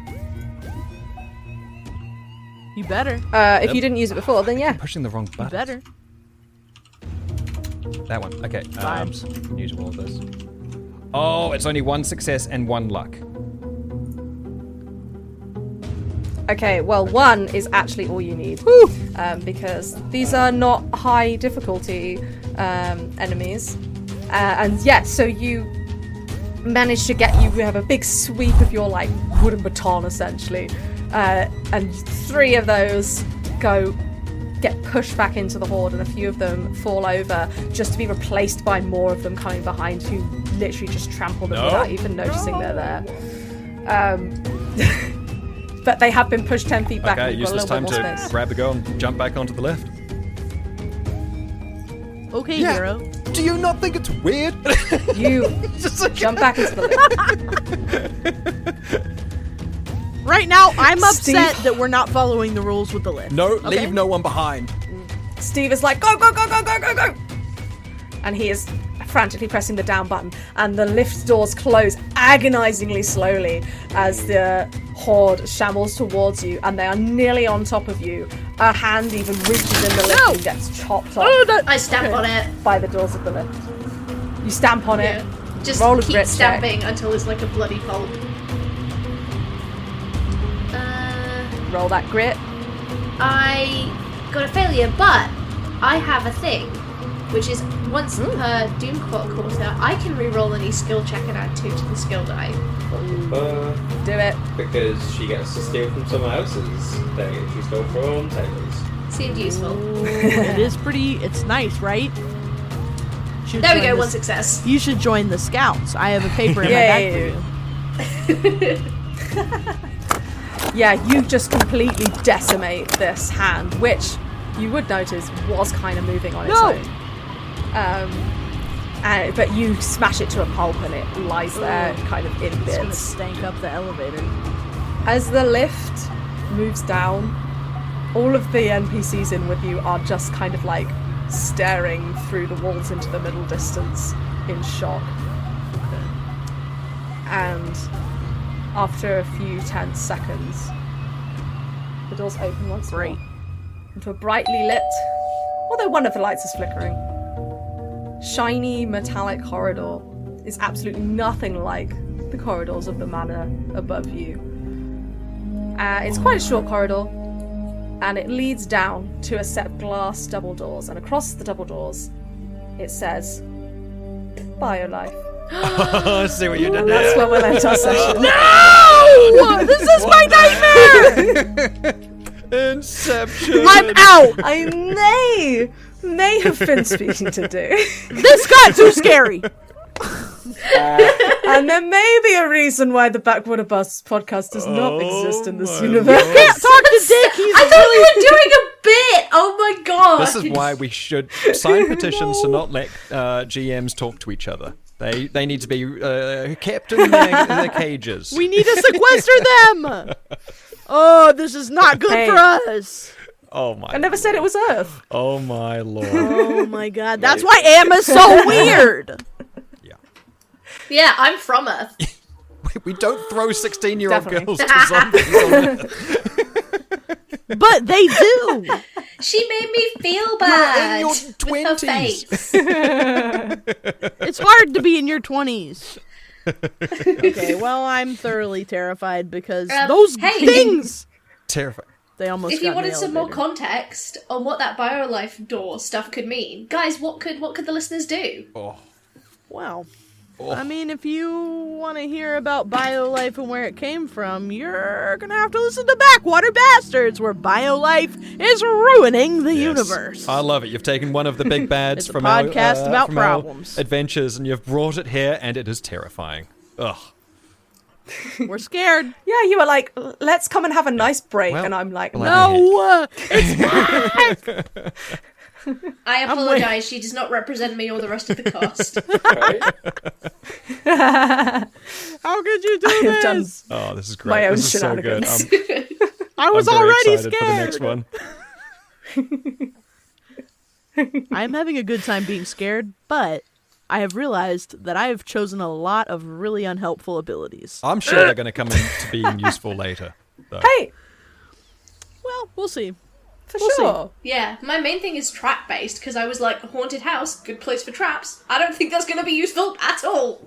You better. If you didn't use it before, then yeah. Pushing the wrong You button. better. That one. Okay. Vibes. Use all of this. Oh, it's only 1 success and 1 luck. Okay, well, 1 is actually all you need. Because these are not high difficulty enemies. And yeah, so you manage to you have a big sweep of your wooden baton essentially. And 3 of those get pushed back into the horde, and a few of them fall over just to be replaced by more of them coming behind who literally just trample them without even noticing they're there. But they have been pushed 10 feet back. Okay, and use you've this got a time little bit more to space. grab the girl and jump back onto the lift. Okay, Yeah. hero. Do you not think it's weird? You jump back into the lift. Right now, I'm upset Steve- that we're not following the rules with the lift. No, Okay? leave no one behind. Steve is like, go, go, go, go, go, go, go! And he is frantically pressing the down button, and the lift doors close agonizingly slowly as the horde shambles towards you, and they are nearly on top of you. A hand even reaches in the lift No! and gets chopped off Oh, that- I stamp on it. by the doors of the lift. You stamp on it. Yeah. Just Roll a keep grit check. stamping until it's like a bloody pulp. Roll that grit. I got a failure, but I have a thing, which is once per Doom quarter, I can re-roll any skill check and add 2 to the skill die. Do it. Because she gets to steal from someone else's thing and she stole from Taylor's. Seemed useful. It is pretty. It's nice, right? should There we join go, the- one success. You should join the scouts. I have a paper in my Yay. bag for you. Yeah, you just completely decimate this hand, which you would notice was kind of moving on its No. own. But you smash it to a pulp and it lies there kind of in It's gonna bits. stank up the elevator. As the lift moves down, all of the NPCs in with you are just kind of like staring through the walls into the middle distance in shock. And after a few tense seconds, the doors open once more into a brightly lit, although one of the lights is flickering, shiny metallic corridor. Is absolutely nothing like the corridors of the manor above you. It's quite a short corridor, and it leads down to a set of glass double doors, and across the double doors it says BioLife. I see what you did That's there. where we'll end our session. No! This is my nightmare! Inception. I'm out! I may have been speaking to do. This got too scary. And there may be a reason why the Backwater Buzzers podcast does not exist in this my universe. Lord. Can't talk to Dick. He's I thought you were doing a bit! Oh my god! This is why we should sign petitions to not let GMs talk to each other. They need to be kept in their cages. We need to sequester them. Oh, this is not good Hey. for us. Oh my. I never said it was Earth. Oh my lord. Oh my god, that's why Emma's so weird. Yeah, I'm from Earth. We don't throw 16-year-old Definitely. girls to zombies on Earth. But they do. She made me feel bad. your with her 20s. face. It's hard to be in your 20s. Okay, well, I'm thoroughly terrified because those hey. things. Terrifying. They almost. If you got in the wanted some more elevator. context on what that BioLife door stuff could mean, guys, what could the listeners do? Oh. Wow. Oh. I mean, if you want to hear about BioLife and where it came from, you're gonna have to listen to Backwater Bastards, where BioLife is ruining the Yes. universe. I love it. You've taken one of the big bads It's a from podcast our, about from our problems. adventures, and you've brought it here, and it is terrifying. Ugh. We're scared. Yeah, you were like, let's come and have a nice break. Well, and I'm like, well, no. No, I apologise, she does not represent me or the rest of the cast. how could you do I have done this? Oh, this is great. my own This is so good. shenanigans. I was I'm very already excited scared. for the next one. I'm having a good time being scared, but I have realized that I have chosen a lot of really unhelpful abilities. I'm sure they're going to come into being useful later. though. Hey, Well, we'll see. for We'll see. sure. Yeah, my main thing is trap based because I was like, haunted house, good place for traps. I don't think that's going to be useful at all.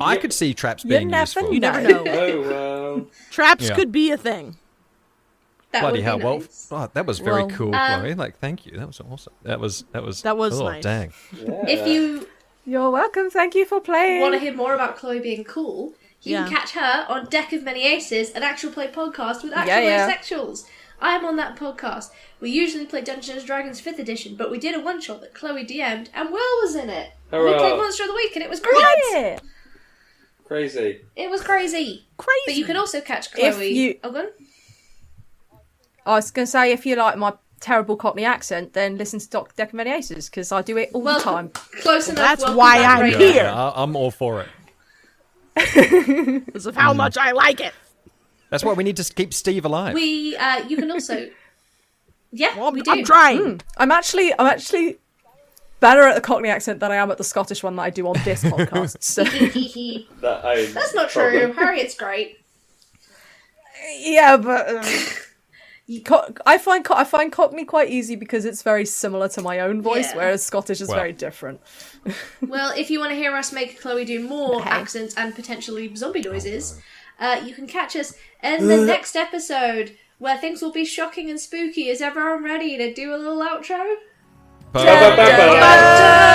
I could see traps You being never useful. You never No. know. Oh, well. Traps Yeah. could be a thing. That Bloody would hell! be Well, nice. oh, that was very Well, cool, Chloe. Like, thank you. That was awesome. That was. That was oh, nice. dang. If you You're welcome. Thank you for playing. want to hear more about Chloe being cool, you Yeah. can catch her on Deck of Many Aces, an actual play podcast with actual Yeah. asexuals. I am on that podcast. We usually play Dungeons & Dragons 5th edition, but we did a one-shot that Chloe DM'd, and Will was in it. We Hurrah. played Monster of the Week, and it was great. Yeah. Crazy. It was crazy. Crazy. But you can also catch If Chloe... you- Oh, go on. I was going to say, if you like my terrible Cockney accent, then listen to Deck of Many Aces, because I do it all the time. Close enough. That's welcome why back, I'm Radio. here. I'm all for it. Because of how much I like it. That's why we need to keep Steve alive. We, you can also... Yeah, Well, we do. I'm trying. I'm actually better at the Cockney accent than I am at the Scottish one that I do on this podcast. So. That's not true. Harriet's great. Yeah, but I find Cockney quite easy because it's very similar to my own voice, Yeah. whereas Scottish is Well. very different. Well, if you want to hear us make Chloe do more accents and potentially zombie noises, you can catch us in the next episode where things will be shocking and spooky. Is everyone ready to do a little outro? Ba-ba-ba-ba.